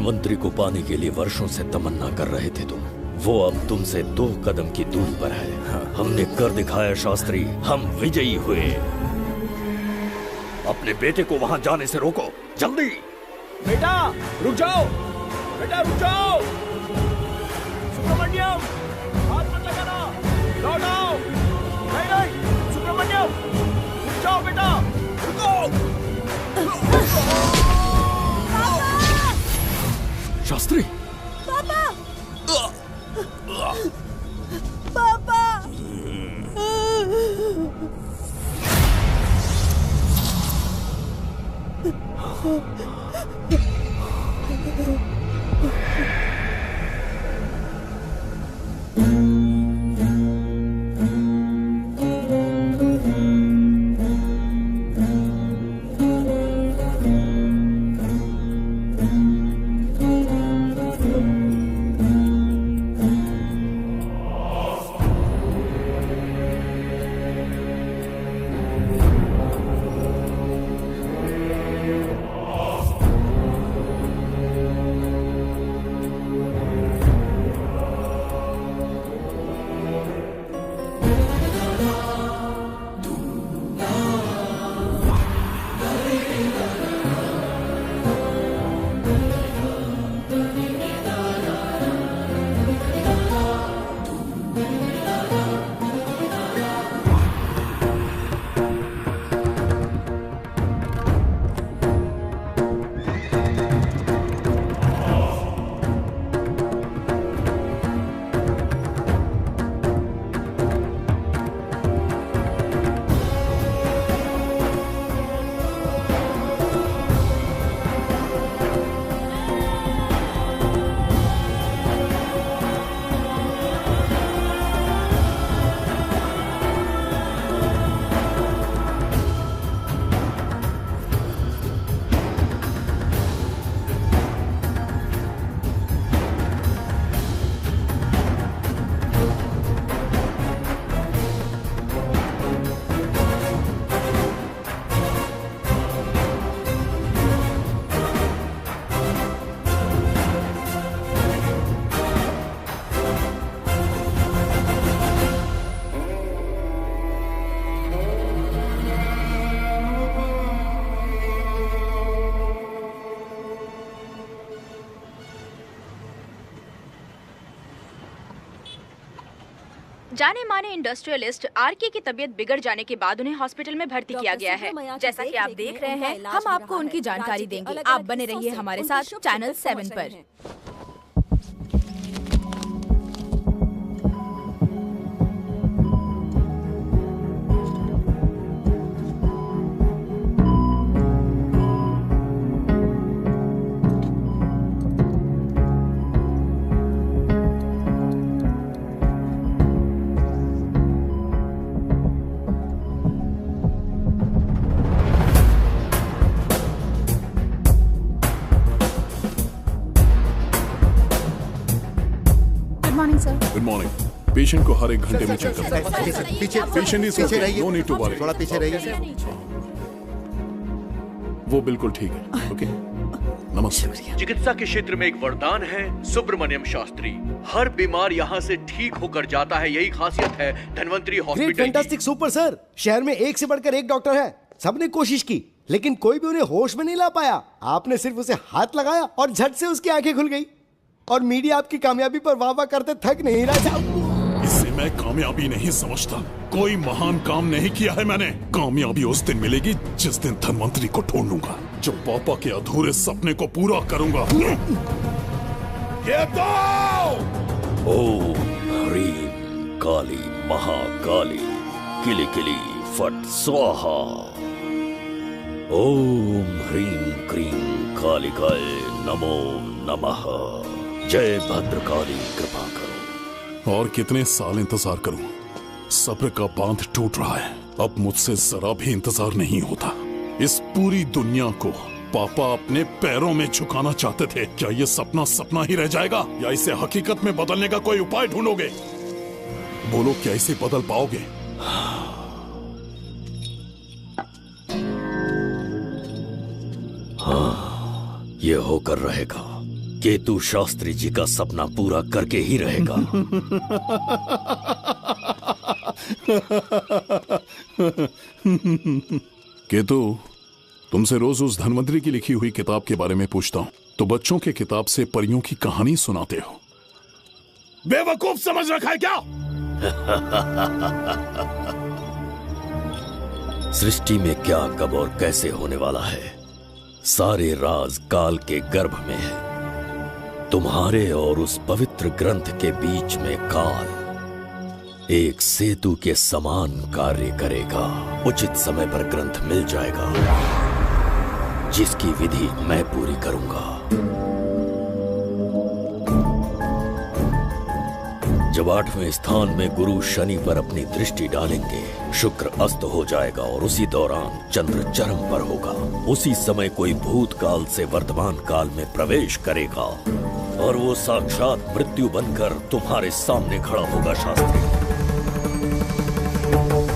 धनवंतरी को पाने के लिए वर्षों से तमन्ना कर रहे थे तुम। वो अब तुमसे 2 कदम की दूरी पर है। हमने कर दिखाया शास्त्री, हम विजयी हुए। अपने बेटे को वहां जाने से रोको, जल्दी। बेटा रुक जाओ, बेटा रुक जाओ। सुब्रमण्यम, हाथ मत लगाना, लौट आओ। नहीं नहीं सुब्रमण्यम, रुक जाओ बेटा, रुको। शास्त्री, पापा, पापा। जाने माने इंडस्ट्रियलिस्ट आरके की तबीयत बिगड़ जाने के बाद उन्हें हॉस्पिटल में भर्ती किया गया है। जैसा कि आप देख रहे हैं, हम आपको उनकी जानकारी देंगे। आप बने रहिए हमारे साथ चैनल 7 पर। Good morning. पेशेंट को हर 1 घंटे में चेक करना है। पीछे patient is okay, no need to worry. थोड़ा पीछे रहिए। वो बिल्कुल ठीक है। ओके, नमस्ते। चिकित्सा के क्षेत्र में एक वरदान है सुब्रमण्यम शास्त्री। हर बीमार यहाँ से ठीक होकर जाता है, यही खासियत है धनवंतरी हॉस्पिटल की। Fantastic, super sir. शहर में एक से बढ़कर एक डॉक्टर है। सबने कोशिश की लेकिन कोई भी उन्हें होश में नहीं ला पाया। आपने सिर्फ उसे हाथ लगाया और झट से उसकी आंखें खुल गई। और मीडिया आपकी कामयाबी पर वाह वाह करते थक नहीं रहा। इसे मैं कामयाबी नहीं समझता। कोई महान काम नहीं किया है मैंने। कामयाबी उस दिन मिलेगी जिस दिन धनवंतरी को ढूंढूंगा, जो पापा के अधूरे सपने को पूरा करूंगा। ये दो! ओम ह्रीं काली महाकाली किली किली फट स्वाहा। ओम ह्रीं क्रीं कालिकाय नमो नमः। जय भद्रकाली, कृपा करो। और कितने साल इंतजार करूं? सब्र का बांध टूट रहा है। अब मुझसे जरा भी इंतजार नहीं होता। इस पूरी दुनिया को पापा अपने पैरों में झुकाना चाहते थे। क्या ये सपना सपना ही रह जाएगा या इसे हकीकत में बदलने का कोई उपाय ढूंढोगे? बोलो, क्या इसे बदल पाओगे? हाँ, ये होकर रहेगा। केतु शास्त्री जी का सपना पूरा करके ही रहेगा। केतु, तुमसे रोज उस धनवंतरी की लिखी हुई किताब के बारे में पूछता हूं तो बच्चों के किताब से परियों की कहानी सुनाते हो। बेवकूफ समझ रखा है क्या? सृष्टि में क्या, कब और कैसे होने वाला है, सारे राज काल के गर्भ में है। तुम्हारे और उस पवित्र ग्रंथ के बीच में काल एक सेतु के समान कार्य करेगा। उचित समय पर ग्रंथ मिल जाएगा, जिसकी विधि मैं पूरी करूंगा। जब 8वें स्थान में गुरु शनि पर अपनी दृष्टि डालेंगे, शुक्र अस्त हो जाएगा और उसी दौरान चंद्र चरम पर होगा। उसी समय कोई भूतकाल से वर्तमान काल में प्रवेश करेगा और वो साक्षात मृत्यु बनकर तुम्हारे सामने खड़ा होगा। शास्त्री,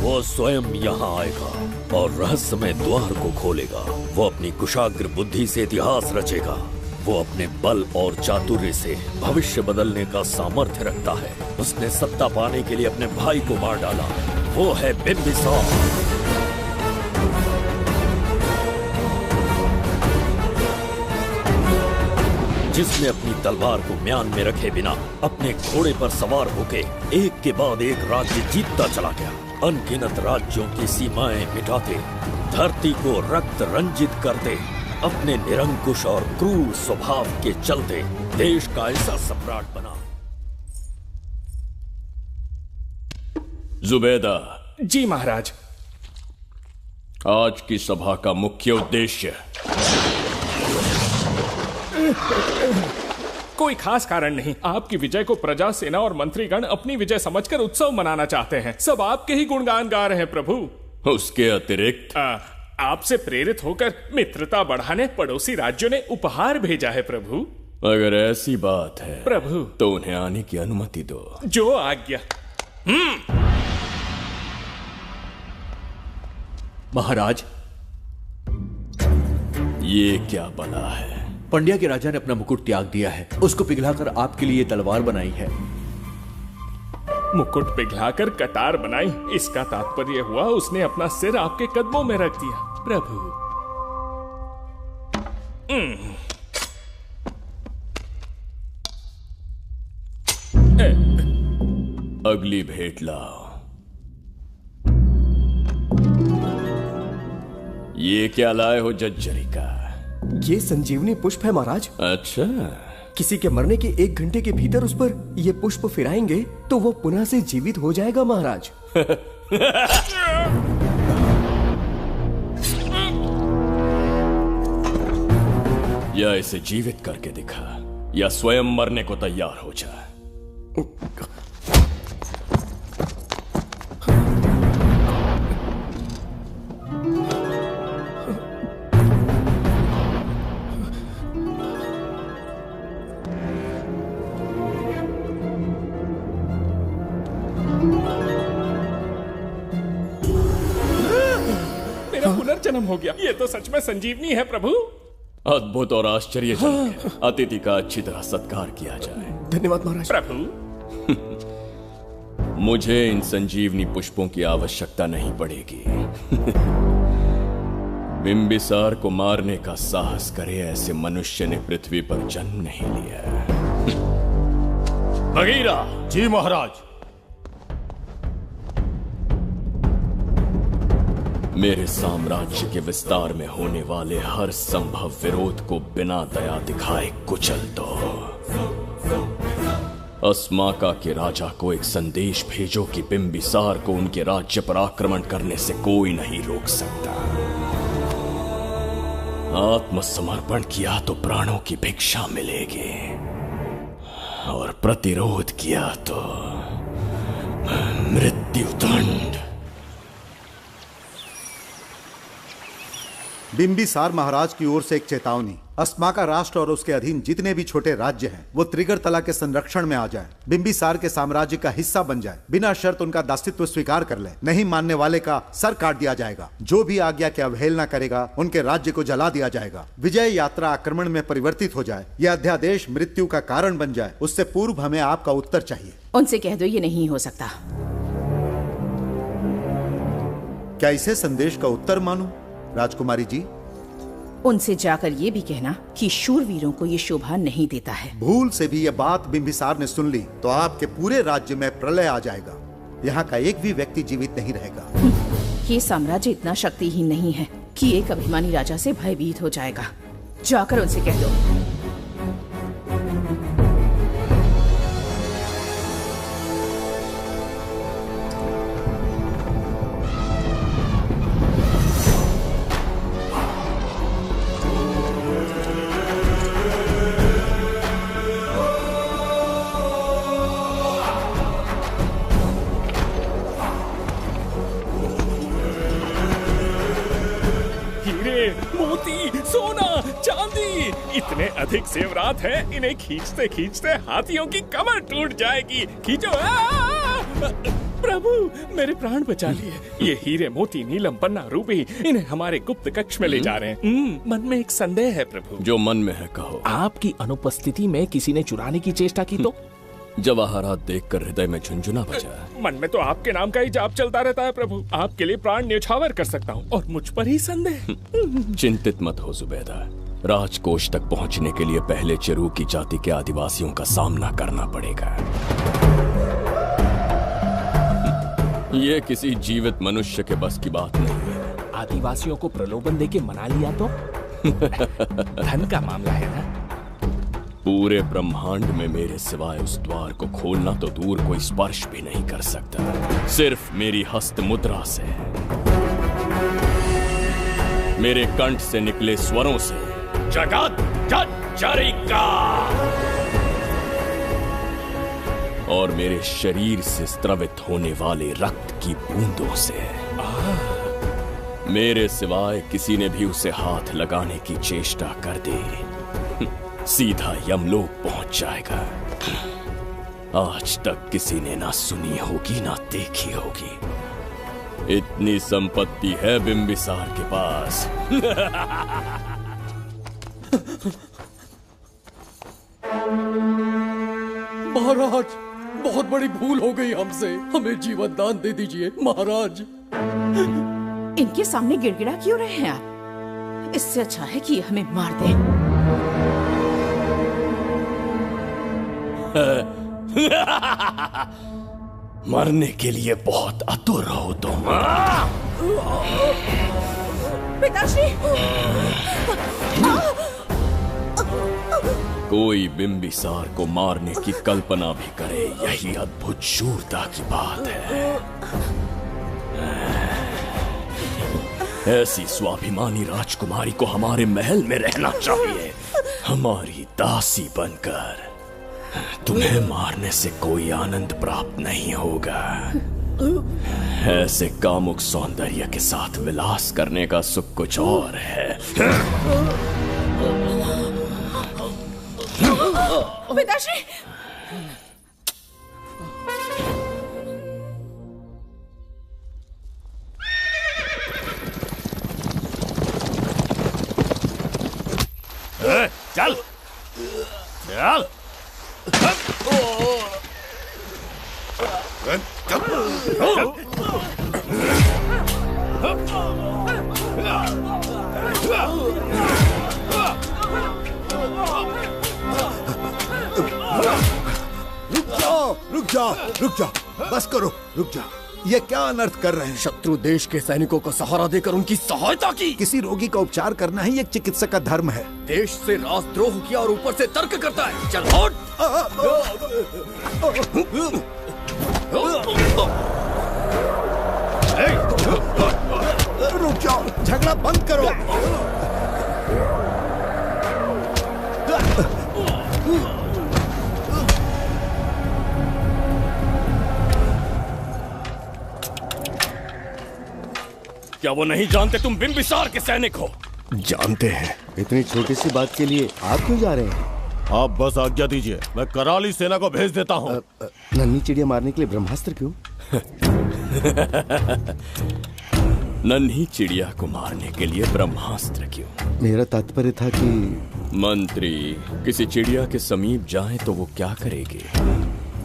वो स्वयं यहाँ आएगा और रहस्यमय द्वार को खोलेगा। वो अपनी कुशाग्र बुद्धि से इतिहास रचेगा। वो अपने बल और चातुर्य से भविष्य बदलने का सामर्थ्य रखता है। उसने सत्ता पाने के लिए अपने भाई को मार डाला। वो है बिंबिसार। जिसने अपनी तलवार को म्यान में रखे बिना अपने घोड़े पर सवार होके एक के बाद एक राज्य जीतता चला गया। अनगिनत राज्यों की सीमाएं मिटाते, धरती को रक्त रंजित करते, अपने निरंकुश और क्रूर स्वभाव के चलते देश का ऐसा सम्राट बना। जुबैदा। जी महाराज। आज की सभा का मुख्य उद्देश्य कोई खास कारण नहीं। आपकी विजय को प्रजा, सेना और मंत्रीगण अपनी विजय समझकर उत्सव मनाना चाहते हैं। सब आपके ही गुणगान गा रहे हैं प्रभु। उसके अतिरिक्त आपसे प्रेरित होकर मित्रता बढ़ाने पड़ोसी राज्यों ने उपहार भेजा है प्रभु। अगर ऐसी बात है प्रभु तो उन्हें आने की अनुमति दो। जो आज्ञा। महाराज, ये क्या बला है? पंड्या के राजा ने अपना मुकुट त्याग दिया है। उसको पिघलाकर आपके लिए तलवार बनाई है। मुकुट पिघलाकर कटार बनाई, इसका तात्पर्य हुआ उसने अपना सिर आपके कदमों में रख दिया प्रभु। अगली भेंट लाओ। ये क्या लाए हो जज्जरी का? ये संजीवनी पुष्प है महाराज। अच्छा, किसी के मरने के 1 घंटे के भीतर उस पर ये पुष्प फिराएंगे तो वो पुनः से जीवित हो जाएगा महाराज। या इसे जीवित करके दिखा या स्वयं मरने को तैयार हो जा। मेरा पुनर्जन्म हो गया। ये तो सच में संजीवनी है प्रभु। अद्भुत और आश्चर्यजनक। अतिथि का अच्छी तरह सत्कार किया जाए। धन्यवाद महाराज। प्रभु, मुझे इन संजीवनी पुष्पों की आवश्यकता नहीं पड़ेगी। बिंबिसार को मारने का साहस करे ऐसे मनुष्य ने पृथ्वी पर जन्म नहीं लिया। बगीरा। जी महाराज। मेरे साम्राज्य के विस्तार में होने वाले हर संभव विरोध को बिना दया दिखाए कुचल दो। अस्माका के राजा को एक संदेश भेजो कि बिंबिसार को उनके राज्य पर आक्रमण करने से कोई नहीं रोक सकता। आत्मसमर्पण किया तो प्राणों की भिक्षा मिलेगी और प्रतिरोध किया तो मृत्युदंड। बिंबिसार महाराज की ओर से एक चेतावनी। अस्माका राष्ट्र और उसके अधीन जितने भी छोटे राज्य हैं वो त्रिगर्तला के संरक्षण में आ जाएं, बिंबिसार के साम्राज्य का हिस्सा बन जाएं, बिना शर्त उनका दासत्व स्वीकार कर लें। नहीं मानने वाले का सर काट दिया जाएगा। जो भी आज्ञा की अवहेलना करेगा उनके राज्य को जला दिया जाएगा। विजय यात्रा आक्रमण में परिवर्तित हो जाए, यह अध्यादेश मृत्यु का कारण बन जाए, उससे पूर्व हमें आपका उत्तर चाहिए। उनसे कह दो ये नहीं हो सकता। क्या इसे संदेश का उत्तर मानूं, राजकुमारी जी? उनसे जाकर ये भी कहना कि शूरवीरों को ये शोभा नहीं देता है। भूल से भी ये बात बिंबिसार ने सुन ली तो आपके पूरे राज्य में प्रलय आ जाएगा। यहाँ का एक भी व्यक्ति जीवित नहीं रहेगा। ये साम्राज्य इतना शक्तिहीन नहीं है कि एक अभिमानी राजा से भयभीत हो जाएगा। जाकर उनसे कह दो। इतने अधिक जेवरात हैं, इन्हें खींचते खींचते हाथियों की कमर टूट जाएगी। खींचो। प्रभु मेरे प्राण बचा लिए। ये हीरे मोती नीलम पन्ना रूबी इन्हें हमारे गुप्त कक्ष में ले जा रहे हैं। मन में एक संदेह है प्रभु। जो मन में है कहो। आपकी अनुपस्थिति में किसी ने चुराने की चेष्टा की तो? जवाहरात देखकर हृदय में झुंझुना बजा। मन में तो आपके नाम का ही जाप चलता रहता है प्रभु। आपके लिए प्राण न्यौछावर कर सकता हूँ और मुझ पर ही संदेह। चिंतित मत हो जुबैदा। राजकोष तक पहुंचने के लिए पहले चेरूकी जाति के आदिवासियों का सामना करना पड़ेगा। ये किसी जीवित मनुष्य के बस की बात नहीं है। आदिवासियों को प्रलोभन देके मना लिया तो? धन का मामला है ना। पूरे ब्रह्मांड में मेरे सिवाय उस द्वार को खोलना तो दूर कोई स्पर्श भी नहीं कर सकता। सिर्फ मेरी हस्त मुद्रा से, मेरे कंठ से निकले स्वरों से जगत जचरिका और मेरे शरीर से स्त्रवित होने वाले रक्त की बूंदों से। मेरे सिवाय किसी ने भी उसे हाथ लगाने की चेष्टा कर दी, सीधा यमलोक पहुंच जाएगा। आज तक किसी ने ना सुनी होगी ना देखी होगी। इतनी संपत्ति है बिंबिसार के पास। महाराज, बहुत बड़ी भूल हो गई हमसे। हमें जीवन दान दे दीजिए महाराज। इनके सामने गिड़गिड़ा क्यों रहे हैं आप? इससे अच्छा है कि हमें मार दें। मरने के लिए बहुत आतुर हो तुम। पिताश्री! कोई बिंबिसार को मारने की कल्पना भी करे, यही अद्भुत शूरता की बात है। ऐसी स्वाभिमानी राजकुमारी को हमारे महल में रहना चाहिए, हमारी दासी बनकर। तुम्हें मारने से कोई आनंद प्राप्त नहीं होगा। ऐसे कामुक सौंदर्य के साथ विलास करने का सुख कुछ और है। पिताश्री! चल चल। रुक जाओ, बस करो, रुक जाओ। ये क्या अनर्थ कर रहे हैं? शत्रु देश के सैनिकों को सहारा देकर उनकी सहायता की। किसी रोगी का उपचार करना ही एक चिकित्सक का धर्म है। देश से राजद्रोह किया और ऊपर से तर्क करता है। चल हट। रुक जाओ, झगड़ा बंद करो। क्या वो नहीं जानते तुम बिंबिसार के सैनिक हो? जानते हैं। इतनी छोटी सी बात के लिए आप क्यों जा रहे हैं? आप बस आज्ञा दीजिए, मैं कराली सेना को भेज देता हूँ। नन्ही चिड़िया मारने के लिए ब्रह्मास्त्र क्यों? नन्ही चिड़िया को मारने के लिए ब्रह्मास्त्र क्यों? मेरा तात्पर्य था कि मंत्री किसी चिड़िया के समीप जाए तो वो क्या करेगी?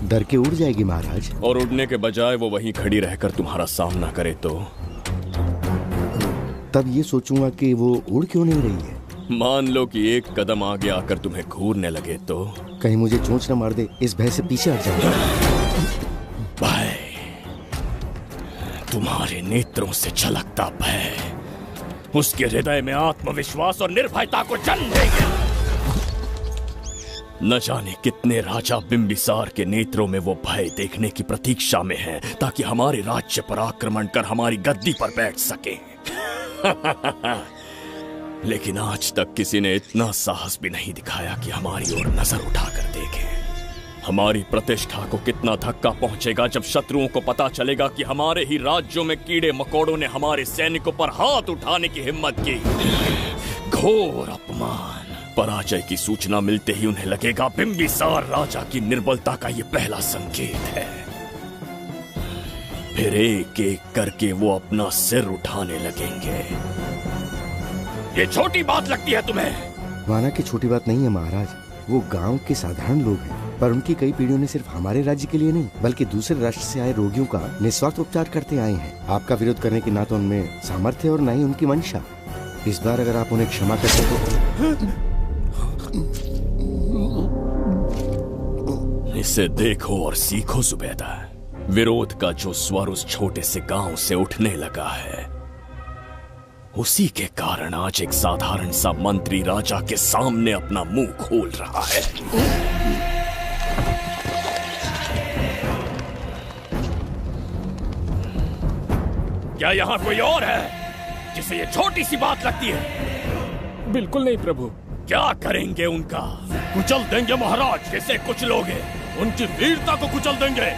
डर के उड़ जाएगी महाराज। और उड़ने के बजाय वो वहीं खड़ी रहकर तुम्हारा सामना करे तो? तब ये सोचूंगा कि वो उड़ क्यों नहीं रही है। मान लो कि एक कदम आगे आकर तुम्हें घूरने लगे तो? कहीं मुझे चोंच न मार दे, इस भय से पीछे हट जाऊंगा। भय, तुम्हारे नेत्रों से झलकता भय उसके हृदय में आत्मविश्वास और निर्भयता को जन्म देगा। न जाने कितने राजा बिंबिसार के नेत्रों में वो भय देखने की प्रतीक्षा में हैं, ताकि हमारे राज्य पर आक्रमण कर हमारी गद्दी पर बैठ सके। लेकिन आज तक किसी ने इतना साहस भी नहीं दिखाया कि हमारी ओर नजर उठाकर देखे। हमारी प्रतिष्ठा को कितना धक्का पहुंचेगा जब शत्रुओं को पता चलेगा कि हमारे ही राज्यों में कीड़े मकोड़ों ने हमारे सैनिकों पर हाथ उठाने की हिम्मत की। घोर अपमान। पराजय की सूचना मिलते ही उन्हें लगेगा बिंबिसार राजा की निर्बलता का ये पहला संकेत है। फिर एक एक करके वो अपना सिर उठाने लगेंगे। ये छोटी बात लगती है तुम्हें? माना कि छोटी बात नहीं है महाराज। वो गांव के साधारण लोग हैं, पर उनकी कई पीढ़ियों ने सिर्फ हमारे राज्य के लिए नहीं बल्कि दूसरे राष्ट्र से आए रोगियों का निस्वार्थ उपचार करते आए हैं। आपका विरोध करने की ना तो उनमें सामर्थ्य और ना ही उनकी मंशा। इस बार अगर आप उन्हें क्षमा करते तो। इसे देखो और सीखो जुबैदा। विरोध का जो स्वर उस छोटे से गांव से उठने लगा है, उसी के कारण आज एक साधारण सा मंत्री राजा के सामने अपना मुंह खोल रहा है। क्या यहाँ कोई और है जिसे ये छोटी सी बात लगती है? बिल्कुल नहीं प्रभु। क्या करेंगे उनका? कुचल देंगे महाराज। कैसे कुचलोगे? उनकी वीरता को कुचल देंगे।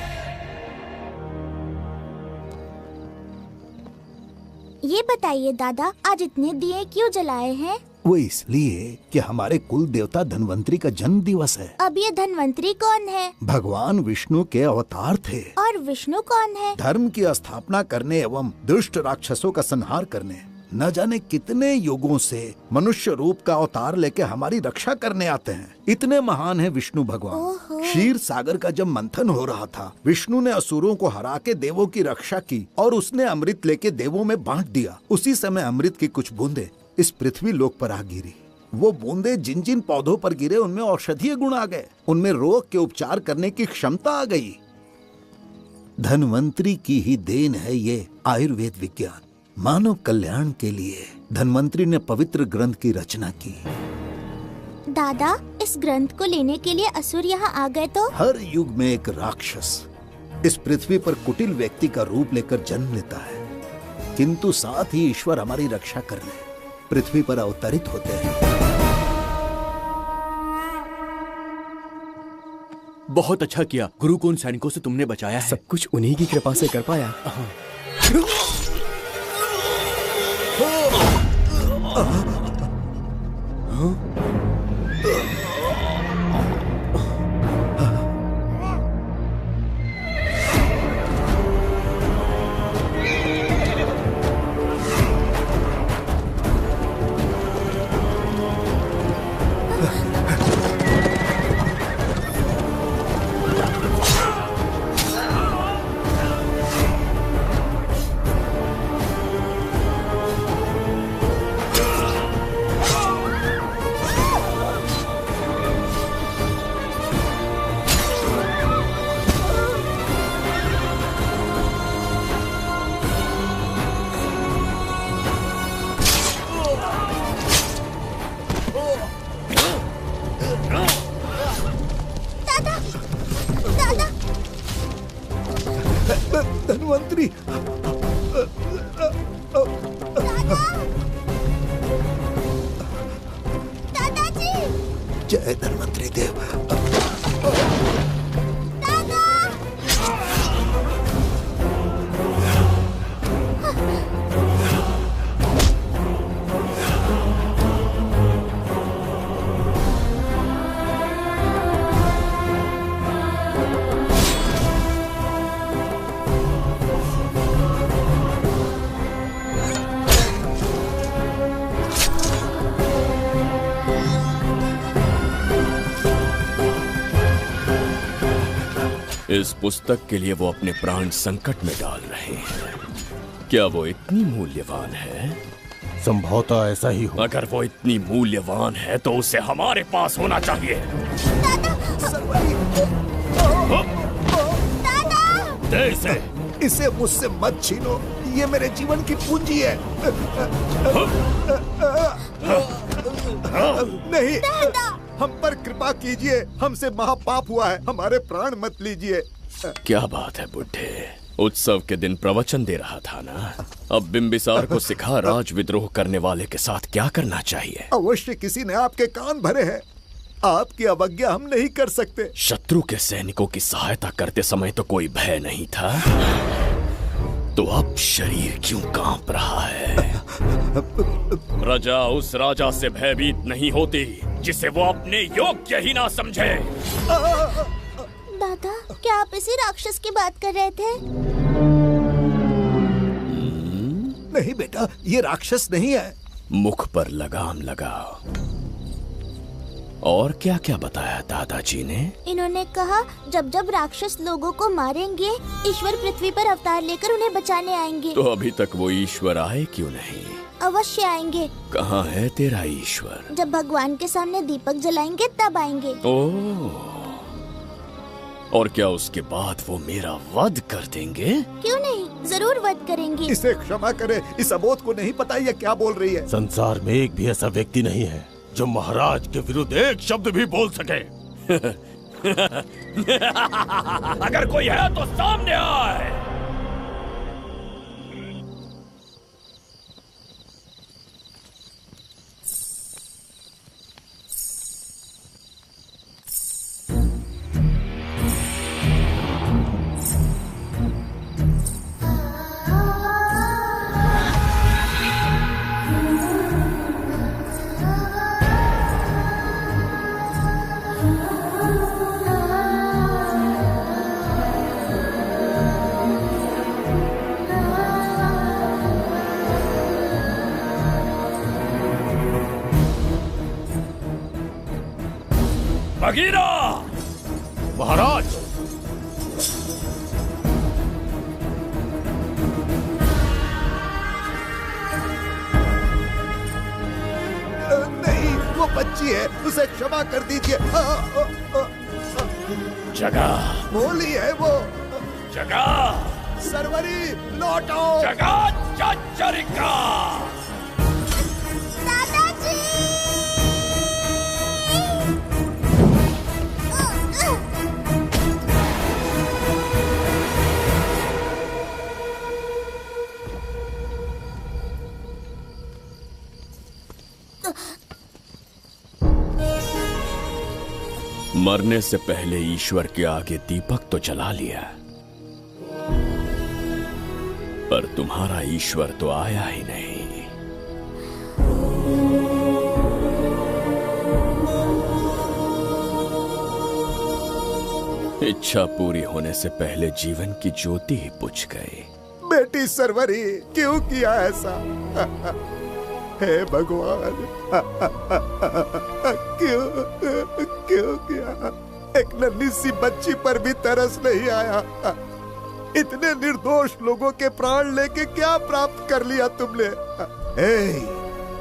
ये बताइए दादा, आज इतने दिए क्यों जलाए हैं? वो इसलिए कि हमारे कुल देवता धन्वंतरी का जन्म दिवस है। अब ये धन्वंतरी कौन है? भगवान विष्णु के अवतार थे। और विष्णु कौन है? धर्म की स्थापना करने एवं दुष्ट राक्षसों का संहार करने। न जाने कितने युगों से मनुष्य रूप का अवतार लेके हमारी रक्षा करने आते हैं। इतने महान है विष्णु भगवान। क्षीर सागर का जब मंथन हो रहा था, विष्णु ने असुरों को हरा के देवों की रक्षा की और उसने अमृत लेके देवों में बांट दिया। उसी समय अमृत की कुछ बूंदे इस पृथ्वी लोक पर आ गिरी। वो बूंदे जिन जिन पौधों पर गिरे उनमें औषधीय गुण आ गए, उनमें रोग के उपचार करने की क्षमता आ गई। धन्वंतरी की ही देन है ये आयुर्वेद विज्ञान। मानव कल्याण के लिए धन्वंतरी ने पवित्र ग्रंथ की रचना की। दादा, इस ग्रंथ को लेने के लिए असुर यहाँ आ गए तो? हर युग में एक राक्षस इस पृथ्वी पर कुटिल व्यक्ति का रूप लेकर जन्म लेता है, किंतु साथ ही ईश्वर हमारी रक्षा करने पृथ्वी पर अवतरित होते हैं। बहुत अच्छा किया गुरु को उन सैनिकों से तुमने बचाया है। सब कुछ उन्हीं की कृपा से कर पाया। धन्वंतरी, दादाजी, जय धन्वंतरी देव। इस पुस्तक के लिए वो अपने प्राण संकट में डाल रहे हैं। क्या वो इतनी मूल्यवान है? संभवतः ऐसा ही हो। अगर वो इतनी मूल्यवान है तो उसे हमारे पास होना चाहिए। दे इसे मुझसे मत छीनो, ये मेरे जीवन की पूंजी है। नहीं, हम पर कृपा कीजिए, हमसे महापाप हुआ है, हमारे प्राण मत लीजिए। क्या बात है बुड्ढे, उत्सव के दिन प्रवचन दे रहा था ना। अब बिंबिसार को सिखा राज विद्रोह करने वाले के साथ क्या करना चाहिए। अवश्य किसी ने आपके कान भरे हैं, आपकी अवज्ञा हम नहीं कर सकते। शत्रु के सैनिकों की सहायता करते समय तो कोई भय नहीं था, तो अब शरीर क्यों कांप रहा है? प्रजा उस राजा से भयभीत नहीं होती जिसे वो अपने योग्य ही ना समझे। दादा, क्या आप इसी राक्षस की बात कर रहे थे? नहीं बेटा, ये राक्षस नहीं है। मुख पर लगाम लगाओ। और क्या क्या बताया दादाजी ने? इन्होंने कहा जब जब राक्षस लोगों को मारेंगे, ईश्वर पृथ्वी पर अवतार लेकर उन्हें बचाने आएंगे। तो अभी तक वो ईश्वर आए क्यों नहीं? अवश्य आएंगे। कहाँ है तेरा ईश्वर? जब भगवान के सामने दीपक जलाएंगे तब आएंगे। ओह, और क्या उसके बाद वो मेरा वध कर देंगे? क्यों नहीं, जरूर वध करेंगे। इसे क्षमा करे, इस अबोध को नहीं पता ये क्या बोल रही है। संसार में एक भी ऐसा व्यक्ति नहीं है जो महाराज के विरुद्ध एक शब्द भी बोल सके। अगर कोई है तो सामने आए। बगीरा! महाराज! नहीं, वो बच्ची है, उसे क्षमा कर दीजिए। जगह बोली है वो। जगह सरवरी लौटो। जगह चचरिका। मरने से पहले ईश्वर के आगे दीपक तो जला लिया, पर तुम्हारा ईश्वर तो आया ही नहीं। इच्छा पूरी होने से पहले जीवन की ज्योति ही बुझ गई। बेटी सरवरी, क्यों किया ऐसा? हे भगवान, क्यों किया? एक नन्ही सी बच्ची पर भी तरस नहीं आया। इतने निर्दोष लोगों के प्राण लेके क्या प्राप्त कर लिया तुमने?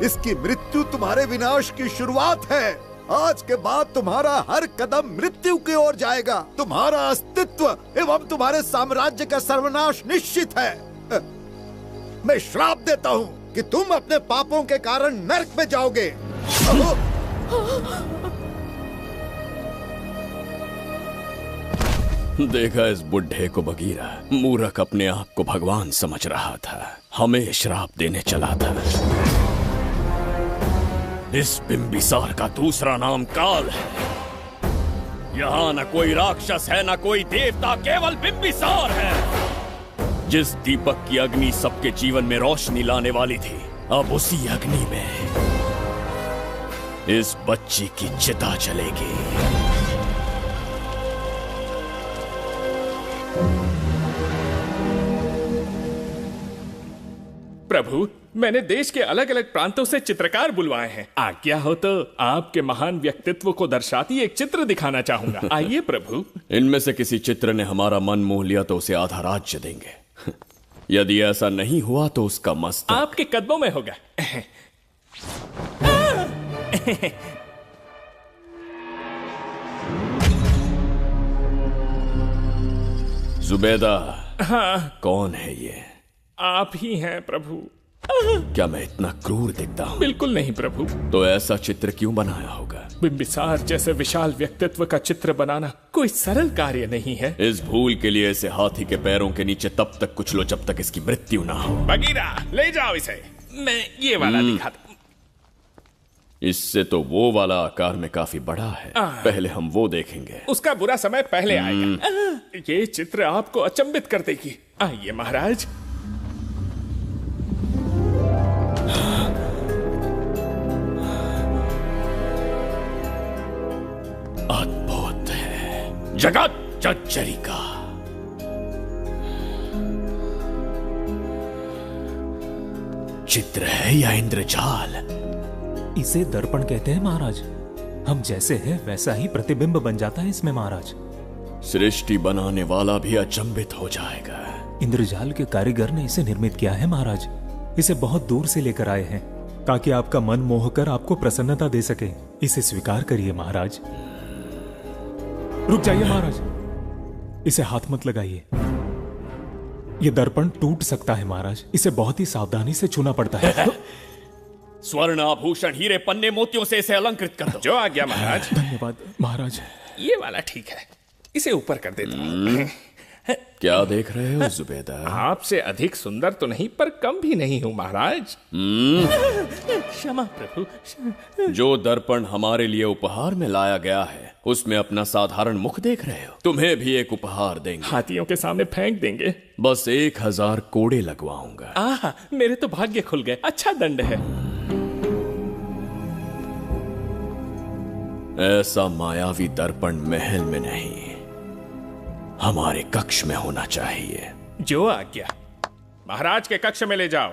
इसकी मृत्यु तुम्हारे विनाश की शुरुआत है। आज के बाद तुम्हारा हर कदम मृत्यु की ओर जाएगा। तुम्हारा अस्तित्व एवं तुम्हारे साम्राज्य का सर्वनाश निश्चित है। मैं श्राप देता हूँ कि तुम अपने पापों के कारण नरक में जाओगे। देखा इस बुढ़े को बगीरा, मूर्ख अपने आप को भगवान समझ रहा था, हमें श्राप देने चला था। इस बिंबिसार का दूसरा नाम काल है। यहाँ न कोई राक्षस है, न कोई देवता, केवल बिंबिसार है। जिस दीपक की अग्नि सबके जीवन में रोशनी लाने वाली थी, अब उसी अग्नि में इस बच्ची की चिता जलेगी। प्रभु, मैंने देश के अलग अलग प्रांतों से चित्रकार बुलवाए हैं। आज्ञा हो तो आपके महान व्यक्तित्व को दर्शाती एक चित्र दिखाना चाहूंगा। आइए प्रभु। इनमें से किसी चित्र ने हमारा मन मोह लिया तो उसे आधा राज्य देंगे। यदि ऐसा नहीं हुआ तो उसका मस्तक आपके कदमों में होगा। जुबैदा। हाँ। कौन है ये? आप ही हैं प्रभु। क्या मैं इतना क्रूर दिखता हूँ? बिल्कुल नहीं प्रभु। तो ऐसा चित्र क्यों बनाया होगा? बिंबिसार जैसे विशाल व्यक्तित्व का चित्र बनाना कोई सरल कार्य नहीं है। इस भूल के लिए इसे हाथी के पैरों के नीचे तब तक कुचलो जब तक इसकी मृत्यु ना हो। बगीरा, ले जाओ इसे। मैं ये वाला दिखाता। इससे तो वो वाला आकार में काफी बड़ा है। पहले हम वो देखेंगे। उसका बुरा समय पहले आएगा। ये चित्र आपको अचंभित कर देगी। आइए महाराज। अद्भुत है। जगत जज्जरी का चित्र है या इंद्रजाल? इसे दर्पण कहते हैं महाराज। हम जैसे हैं वैसा ही प्रतिबिंब बन जाता है इसमें महाराज। सृष्टि बनाने वाला भी अचंभित हो जाएगा। इंद्रजाल के कारीगर ने इसे निर्मित किया है महाराज। इसे बहुत दूर से लेकर आए हैं ताकि आपका मन मोह कर आपको प्रसन्नता दे सके। इसे स्वीकार करिए महाराज। रुक जाइए महाराज, इसे हाथ मत लगाइए। यह दर्पण टूट सकता है महाराज। इसे बहुत ही सावधानी से छूना पड़ता है। स्वर्ण आभूषण हीरे पन्ने मोतियों से इसे अलंकृत कर दो। जो आ गया महाराज। धन्यवाद महाराज। ये वाला ठीक है, इसे ऊपर कर देता हूं। क्या देख रहे हो जुबैदा? आपसे अधिक सुंदर तो नहीं पर कम भी नहीं हूं महाराज। क्षमा प्रभु। जो दर्पण हमारे लिए उपहार में लाया गया है उसमें अपना साधारण मुख देख रहे हो? तुम्हें भी एक उपहार देंगे। हाथियों के सामने फेंक देंगे। बस 1000 कोड़े लगवाऊंगा। आहा, मेरे तो भाग्य खुल गए। अच्छा दंड है। ऐसा मायावी दर्पण महल में नहीं, हमारे कक्ष में होना चाहिए। जो आज्ञा। महाराज के कक्ष में ले जाओ।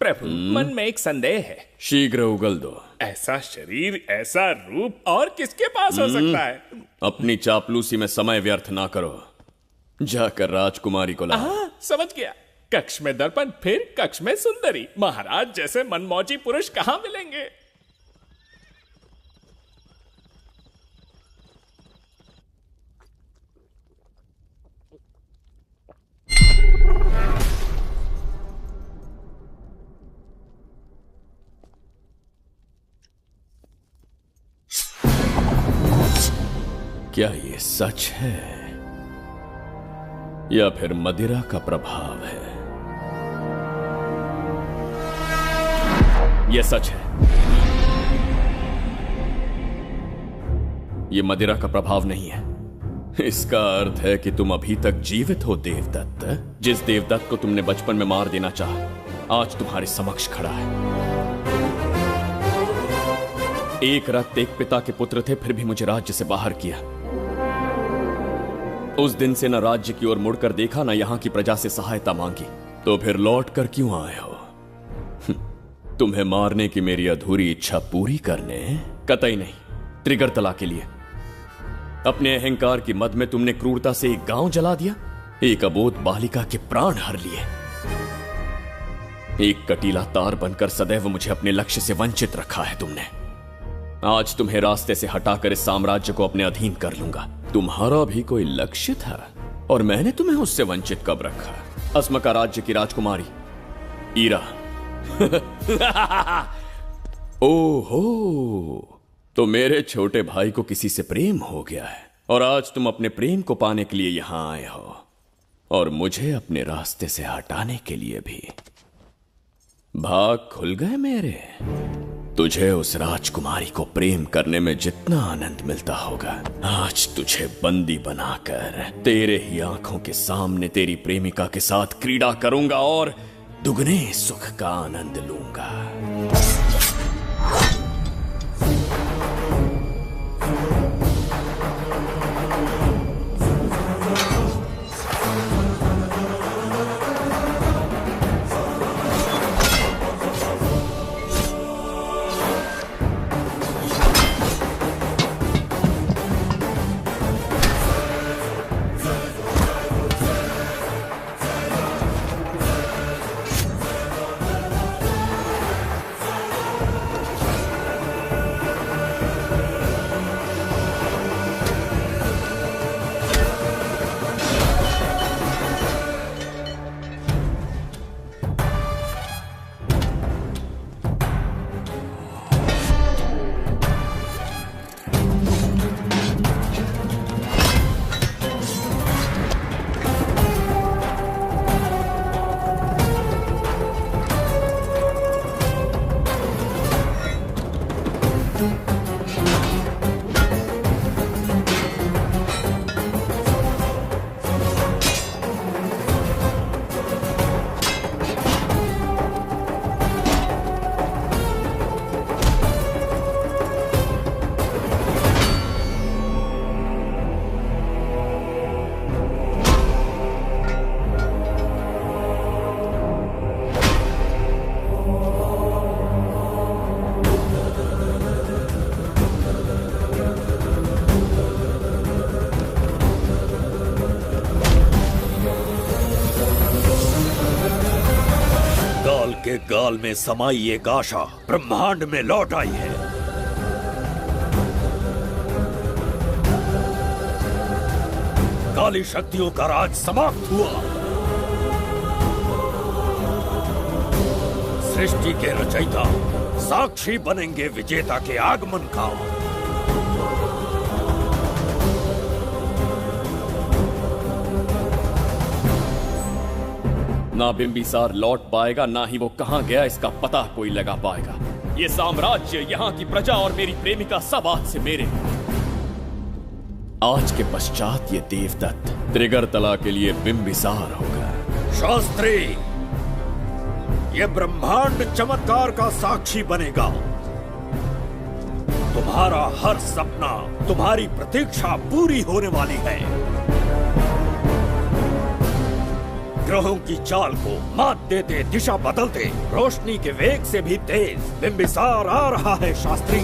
प्रभु, मन में एक संदेह है। शीघ्र उगल दो। ऐसा शरीर, ऐसा रूप और किसके पास हो सकता है? अपनी चापलूसी में समय व्यर्थ ना करो। जाकर राजकुमारी को लाओ। समझ गया। कक्ष में दर्पण, फिर कक्ष में सुंदरी। महाराज जैसे मनमौजी पुरुष कहां मिलेंगे? क्या ये सच है या फिर मदिरा का प्रभाव है? यह सच है। यह मदिरा का प्रभाव नहीं है। इसका अर्थ है कि तुम अभी तक जीवित हो देवदत्त। जिस देवदत्त को तुमने बचपन में मार देना चाहा आज तुम्हारे समक्ष खड़ा है। एक रक्त एक पिता के पुत्र थे, फिर भी मुझे राज्य से बाहर किया। उस दिन से न राज्य की ओर मुड़कर देखा, न यहां की प्रजा से सहायता मांगी। तो फिर लौट कर क्यों आए हो? तुम्हें मारने की मेरी अधूरी इच्छा पूरी करने? कतई नहीं, त्रिगर्तला के लिए। अपने अहंकार की मद में तुमने क्रूरता से एक गांव जला दिया, एक अबोध बालिका के प्राण हर लिए। एक कटीला तार बनकर सदैव मुझे अपने लक्ष्य से वंचित रखा है तुमने। आज तुम्हें रास्ते से हटाकर इस साम्राज्य को अपने अधीन कर लूंगा। तुम्हारा भी कोई लक्ष्य था और मैंने तुम्हें उससे वंचित कब रखा? अस्मका राज्य की राजकुमारी ईरा। ओहो, तो मेरे छोटे भाई को किसी से प्रेम हो गया है और आज तुम अपने प्रेम को पाने के लिए यहां आए हो और मुझे अपने रास्ते से हटाने के लिए भी। भाग खुल गए मेरे। तुझे उस राजकुमारी को प्रेम करने में जितना आनंद मिलता होगा, आज तुझे बंदी बनाकर तेरे ही आंखों के सामने तेरी प्रेमिका के साथ क्रीड़ा करूंगा और दुगने सुख का आनंद लूंगा। के गाल में समाई एक आशा ब्रह्मांड में लौट आई है। काली शक्तियों का राज समाप्त हुआ। सृष्टि के रचयिता साक्षी बनेंगे विजेता के आगमन का। ना बिंबिसार लौट पाएगा, ना ही वो कहां गया इसका पता कोई लगा पाएगा। ये साम्राज्य, यहाँ की प्रजा और मेरी प्रेमिका सब आज से मेरे। आज के पश्चात ये देवदत्त त्रिगर्तला के लिए बिंबिसार होगा। शास्त्री, ये ब्रह्मांड चमत्कार का साक्षी बनेगा। तुम्हारा हर सपना, तुम्हारी प्रतीक्षा पूरी होने वाली है। ग्रहों की चाल को मात देते, दिशा बदलते, रोशनी के वेग से भी तेज बिंबिसार आ रहा है। शास्त्री,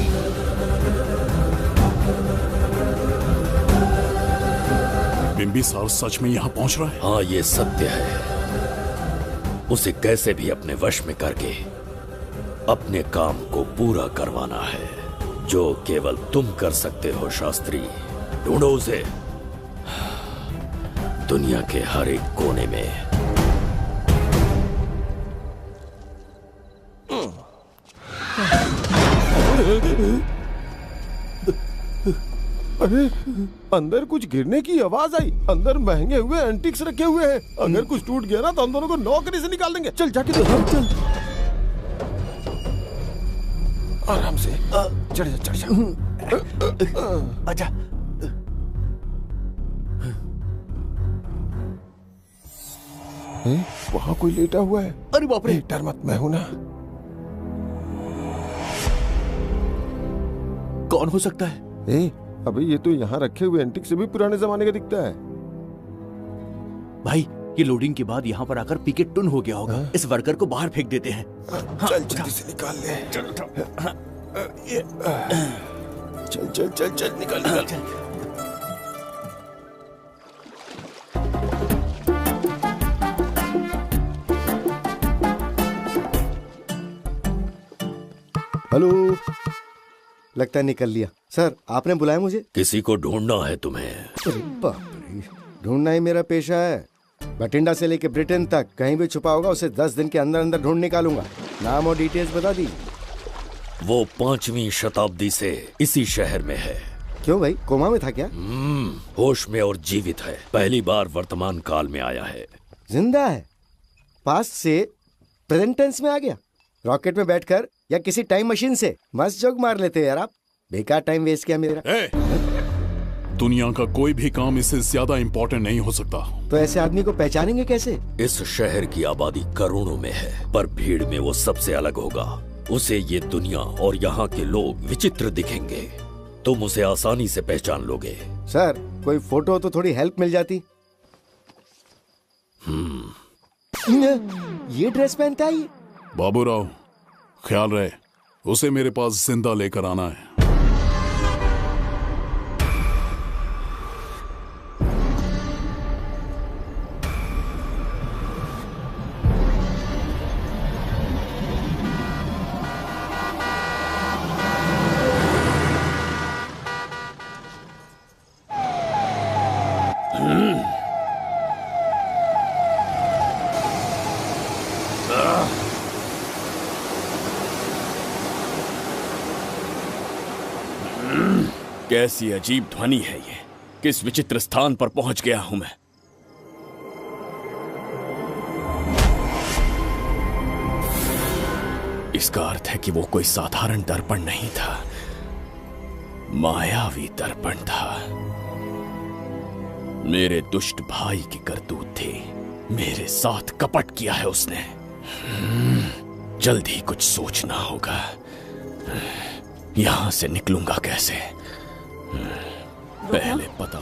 बिंबिसार सच में यहाँ पहुँच रहा है? हाँ, ये सत्य है। उसे कैसे भी अपने वश में करके अपने काम को पूरा करवाना है, जो केवल तुम कर सकते हो। शास्त्री, ढूंढो उसे दुनिया के हर एक कोने में। अरे, अंदर कुछ गिरने की आवाज आई। अंदर महंगे हुए एंटिक्स रखे हुए हैं। अगर कुछ टूट गया ना तो हम दोनों को नौकरी से निकाल देंगे। चल जाके देखो। चल आराम से चढ़ जा, चढ़ जा। आजा। वहाँ कोई लेटा हुआ है। अरे बाप रे, डर मत, मैं हूं ना। कौन हो सकता है? अबे ये तो यहाँ रखे हुए एंटिक से भी पुराने जमाने का दिखता है। भाई, ये लोडिंग के बाद यहाँ पर आकर पीके टुन हो गया होगा। इस वर्कर को बाहर फेंक देते हैं। चल जल्दी से निकाल ले। चल चल चल चल निकाल निकाल। हेलो, लगता है निकल लिया। सर, आपने बुलाया मुझे? किसी को ढूंढना है तुम्हें। अरे बाप रे, ढूंढना ही मेरा पेशा है। बठिंडा से लेके ब्रिटेन तक कहीं भी छुपा होगा उसे 10 दिन के अंदर अंदर ढूंढ निकालूंगा। नाम और डिटेल्स बता दी। वो 5वीं शताब्दी से इसी शहर में है। क्यों भाई, कोमा में था क्या? होश में और जीवित है। पहली बार वर्तमान काल में आया है। जिंदा है? पास्ट से प्रेजेंट टेंस में आ गया? रॉकेट में बैठकर या किसी टाइम मशीन से? मस्त जोक मार लेते यार आप। बेकार टाइम वेस्ट किया मेरा। दुनिया का कोई भी काम इससे ज्यादा इम्पोर्टेंट नहीं हो सकता। तो ऐसे आदमी को पहचानेंगे कैसे? इस शहर की आबादी करोड़ों में है, पर भीड़ में वो सबसे अलग होगा। उसे ये दुनिया और यहाँ के लोग विचित्र दिखेंगे। तुम उसे आसानी से पहचान लोगे। सर, कोई फोटो तो थोड़ी हेल्प मिल जाती। ये ड्रेस पहनता है? बाबूराव, ख्याल रहे, उसे मेरे पास जिंदा लेकर आना है। कैसी अजीब ध्वनि है ये। किस विचित्र स्थान पर पहुंच गया हूं मैं। इसका अर्थ है कि वो कोई साधारण दर्पण नहीं था। मायावी दर्पण था। मेरे दुष्ट भाई की करतूत थी। मेरे साथ कपट किया है उसने। जल्दी कुछ सोचना होगा। यहां से निकलूंगा कैसे? पहले पता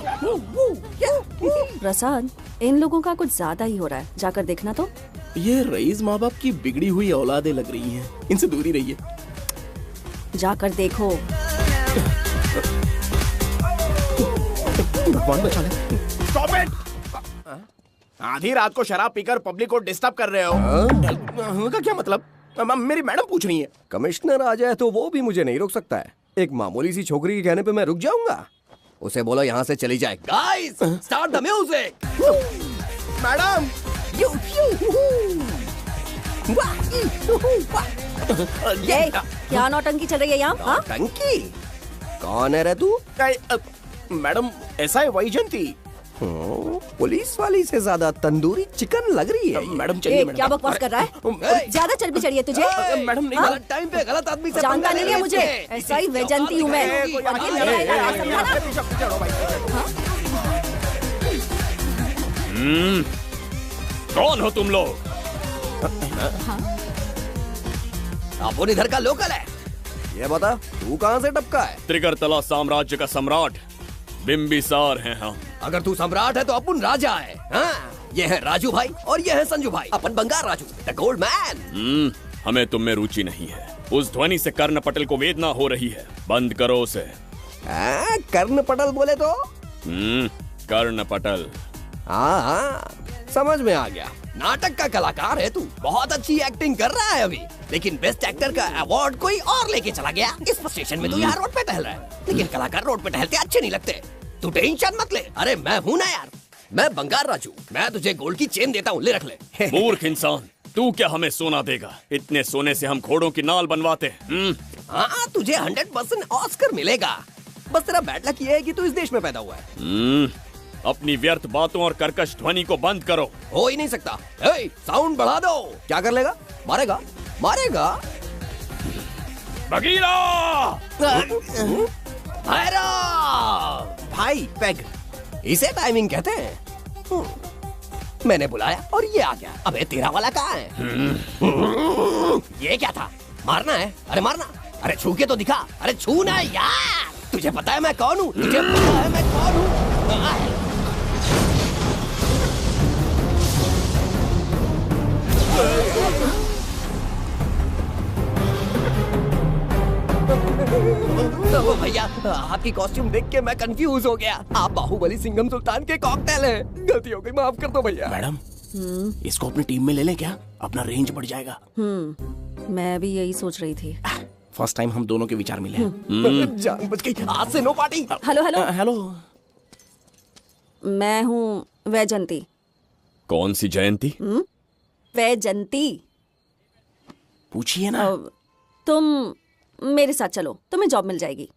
प्रसाद, इन लोगों का कुछ ज्यादा ही हो रहा है, जाकर देखना तो। ये रईस माँ बाप की बिगड़ी हुई औलादें लग रही हैं, इनसे दूरी रहिए। जाकर देखो। भगवान बचा ले। Stop it! आधी रात को शराब पीकर पब्लिक को डिस्टर्ब कर रहे हो। का क्या मतलब? मेरी मैडम पूछ रही है। कमिश्नर आ जाए तो वो भी मुझे नहीं रोक सकता है। एक मामूली सी छोकरी के कहने पे मैं रुक जाऊंगा? उसे बोलो यहाँ से चली जाए। Guys, start the music. Madam, क्या नौटंकी चल रही है यहाँ? नौटंकी? कौन है रे तू? मैडम, ऐसा है वैजयंती। पुलिस वाली से ज्यादा तंदूरी चिकन लग रही है। मैडम चलिए। क्या बकवास कर रहा है? ज्यादा चर्बी चढ़ी है तुझे? मैडम नहीं, गलत टाइम पे गलत आदमी से जानता नहीं है मुझे। ऐसा ही वैजयंती हूँ मैं। कौन हो तुम लोग? अपन इधर का लोकल है। ये बता, तू कहाँ से टपका है? त्रिगर्तला साम्राज्य का सम्राट बिंबिसार हैं हम। अगर तू सम्राट है तो अपन राजा है। हाँ? ये है राजू भाई और ये है संजू भाई। अपन बंगार राजू, द गोल्ड मैन। हमें तुम में रुचि नहीं है। उस ध्वनि से कर्ण पटल को वेदना हो रही है। बंद करो उसे। कर्ण पटल बोले तो? कर्ण पटल। हाँ, समझ में आ गया। नाटक का कलाकार है तू। बहुत अच्छी एक्टिंग कर रहा है अभी, लेकिन बेस्ट एक्टर का अवार्ड कोई और लेके चला गया। इस स्टेशन में तू यहाँ रोड पे टहल रहा है, लेकिन कलाकार रोड पे टहलते अच्छे नहीं लगते। तू टेंशन मत ले। अरे मैं हूँ ना यार, मैं बंगार राजू। मैं तुझे गोल्ड की चेन देता हूँ, ले रख ले। मूर्ख इंसान, तू क्या हमें सोना देगा? इतने सोने से हम घोड़ों की नाल बनवाते। हाँ, तुझे 100% ऑस्कर मिलेगा। बस तेरा बैड लक ये है कि तू इस देश में पैदा हुआ है। अपनी व्यर्थ बातों और कर्कश ध्वनि को बंद करो। हो ही नहीं सकता। साउंड बढ़ा दो। क्या कर लेगा? मारेगा? मारेगा? बगीरा! भाई पैग, इसे टाइमिंग कहते हैं। मैंने बुलाया और ये आ गया। अबे तेरा वाला कहाँ है? ये क्या था? मारना है? अरे मारना। अरे छू के तो दिखा। अरे छू ना यार। तुझे पता है मैं कौन हूँ? तुझे पता है मैं कौन हूँ? तो भैया, आपकी कॉस्ट्यूम देख के मैं कंफ्यूज हो गया। आप बाहुबली सिंघम सुल्तान के कॉकटेल हैं। गलती हो गई, माफ कर दो भैया। मैडम, इसको अपनी टीम में ले लें क्या? अपना रेंज बढ़ जाएगा। मैं भी यही सोच रही थी। फर्स्ट टाइम हम दोनों के विचार मिले। जान बच गई। आज से no party. Hello hello hello. मैं हूँ वैजयंती। कौन सी जयंती? वैजयंती। पूछिए ना। तुम मेरे साथ चलो, तुम्हें जॉब मिल जाएगी।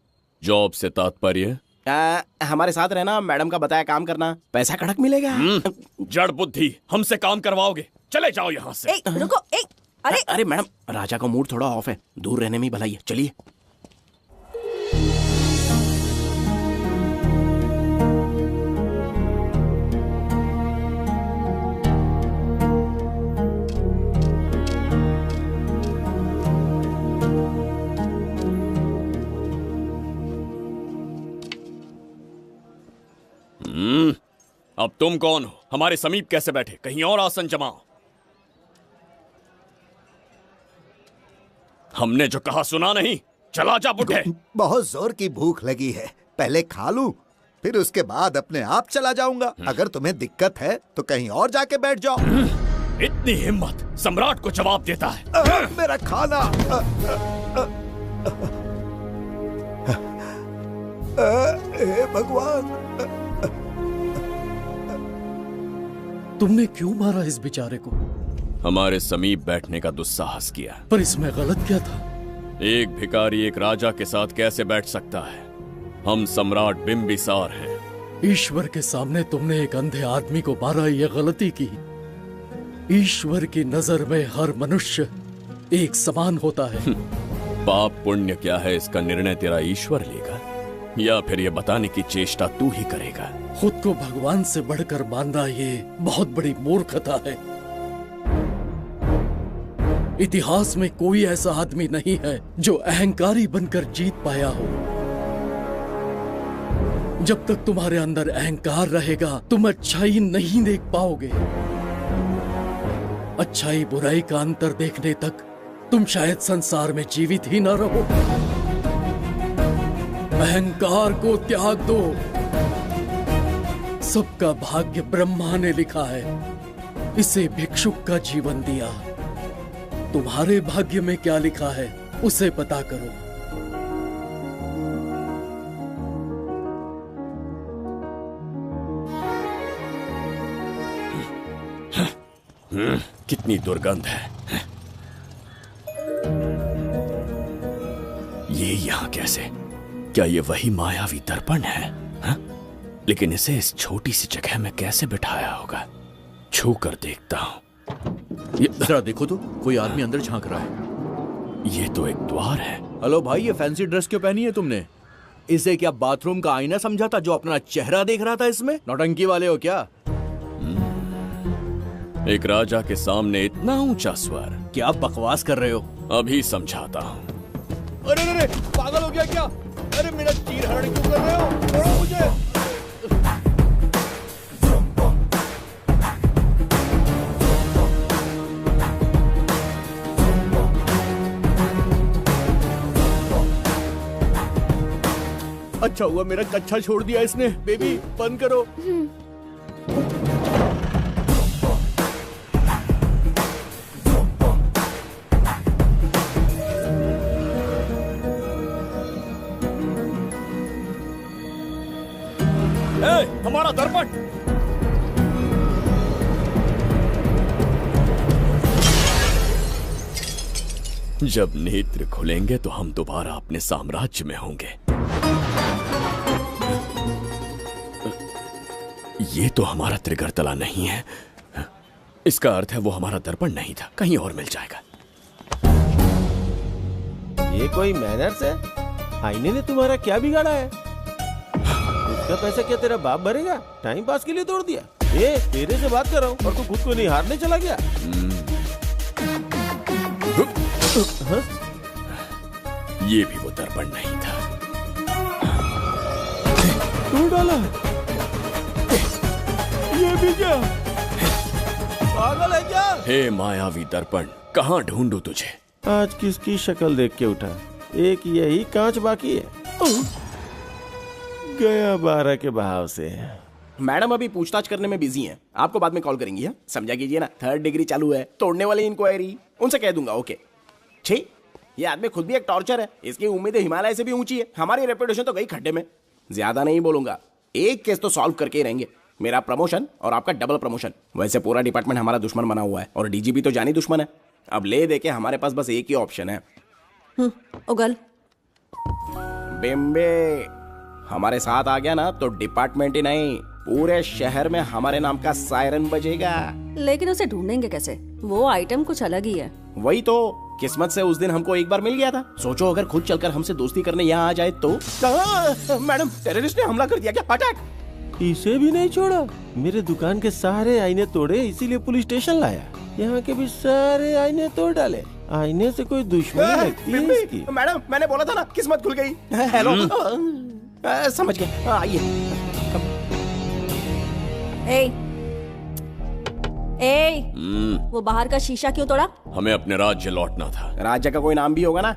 जॉब से तात्पर्य? हमारे साथ रहना, मैडम का बताया काम करना, पैसा कड़क मिलेगा। जड़ बुद्धि, हमसे काम करवाओगे? चले जाओ यहाँ से। रुको। अरे मैडम, राजा का मूड थोड़ा ऑफ है, दूर रहने में ही भलाई है। चलिए। अब तुम कौन हो? हमारे समीप कैसे बैठे? कहीं और आसन जमाओ। हमने जो कहा सुना नहीं? चला जा बुढ़े। बहुत जोर की भूख लगी है, पहले खा लूं, फिर उसके बाद अपने आप चला जाऊंगा। अगर तुम्हें दिक्कत है तो कहीं और जाके बैठ जाओ। इतनी हिम्मत, सम्राट को जवाब देता है। मेरा खाना। हे भगवान, तुमने क्यों मारा इस बेचारे को? हमारे समीप बैठने का दुस्साहस किया। पर इसमें गलत क्या था? एक भिखारी एक राजा के साथ कैसे बैठ सकता है? हम सम्राट बिंबिसार हैं। ईश्वर के सामने तुमने एक अंधे आदमी को मारा, ये गलती की। ईश्वर की नजर में हर मनुष्य एक समान होता है। पाप पुण्य क्या है, इसका निर्णय तेरा ईश्वर लेगा। या फिर ये बताने की चेष्टा तू ही करेगा? खुद को भगवान से बढ़कर मानना ये बहुत बड़ी मूर्खता है। इतिहास में कोई ऐसा आदमी नहीं है जो अहंकारी बनकर जीत पाया हो। जब तक तुम्हारे अंदर अहंकार रहेगा तुम अच्छाई नहीं देख पाओगे। अच्छाई बुराई का अंतर देखने तक तुम शायद संसार में जीवित ही न रहो। अहंकार को त्याग दो। सबका भाग्य ब्रह्मा ने लिखा है, इसे भिक्षुक का जीवन दिया। तुम्हारे भाग्य में क्या लिखा है उसे पता करो। कितनी दुर्गंध है। ये यहाँ कैसे? क्या ये वही मायावी दर्पण है? हा? लेकिन इसे इस छोटी सी जगह में कैसे बिठाया होगा? छू कर देखता हूँ। ये जरा देखो तो, कोई आदमी अंदर झांक रहा है। ये तो एक द्वार है। हेलो भाई, ये फैंसी ड्रेस क्यों पहनी है तुमने? इसे क्या बाथरूम का आईना समझा था जो अपना चेहरा देख रहा था इसमें? नौटंकी वाले हो क्या? एक राजा के सामने इतना ऊंचा स्वर। क्या बकवास कर रहे हो? अभी समझाता हूँ। अरे अरे पागल हो गया क्या? अरे मेरा चीर हरण क्यों कर रहे हो? छोड़ो मुझे। अच्छा हुआ मेरा कच्छा छोड़ दिया इसने। बेबी बंद करो। हमारा दर्पण। जब नेत्र खुलेंगे तो हम दोबारा अपने साम्राज्य में होंगे। ये तो हमारा त्रिगर्तला नहीं है। इसका अर्थ है वो हमारा दर्पण नहीं था, कहीं और मिल जाएगा। ये कोई मैनर्स है? आईने ने तुम्हारा क्या बिगाड़ा है? उसका पैसा क्या तेरा बाप भरेगा? टाइम पास के लिए तोड़ दिया। ये तेरे से बात कर रहा हूँ और तू खुद को निहारने चला गया। ये भी वो दर्पण नहीं था। तू डाला? ये भी क्या? पागल है क्या? हे मायावी दर्पण, कहाँ ढूंढूं तुझे? आज किसकी शक्ल देख के उठा? एक यही कांच बाकी है। गया 12 के बहाव से। मैडम अभी पूछताछ करने में बिजी हैं। आपको बाद में कॉल करेंगी। है समझा कीजिए ना, 3rd डिग्री चालू है। तोड़ने वाली इंक्वायरी उनसे कह दूंगा। ओके। छी, ये आदमी खुद भी एक टॉर्चर है। इसकी उम्मीदें हिमालय से भी ऊंची है। हमारी रेपुटेशन तो गई खड्डे में। ज्यादा नहीं बोलूंगा, एक केस तो सॉल्व करके ही रहेंगे। मेरा प्रमोशन और आपका डबल प्रमोशन। वैसे पूरा डिपार्टमेंट हमारा दुश्मन बना हुआ है और डीजीपी तो जानी दुश्मन है। अब ले दे के हमारे पास बस एक ही ऑप्शन है। उगल बिम्बे हमारे साथ आ गया ना तो डिपार्टमेंट ही नहीं, पूरे शहर में हमारे नाम का सायरन बजेगा। लेकिन उसे ढूंढेंगे कैसे? वो आइटम कुछ अलग ही है। वही तो, किस्मत से उस दिन हमको एक बार मिल गया था। सोचो अगर खुद चलकर हमसे दोस्ती करने यहाँ आ जाए तो। मैडम, टेररिस्ट ने हमला कर दिया क्या? अटैक! इसे भी नहीं छोड़ा। मेरे दुकान के सारे आईने तोड़े, इसीलिए पुलिस स्टेशन लाया। यहाँ के भी सारे आईने तोड़ डाले। आईने से कोई दुश्मनी लगती है इसकी? मैडम, मैंने बोला था ना, किस्मत खुल गई। हेलो, समझ गए। आइए। वो बाहर का शीशा क्यों तोड़ा? हमें अपने राज्य लौटना था। राज्य का कोई नाम भी होगा ना?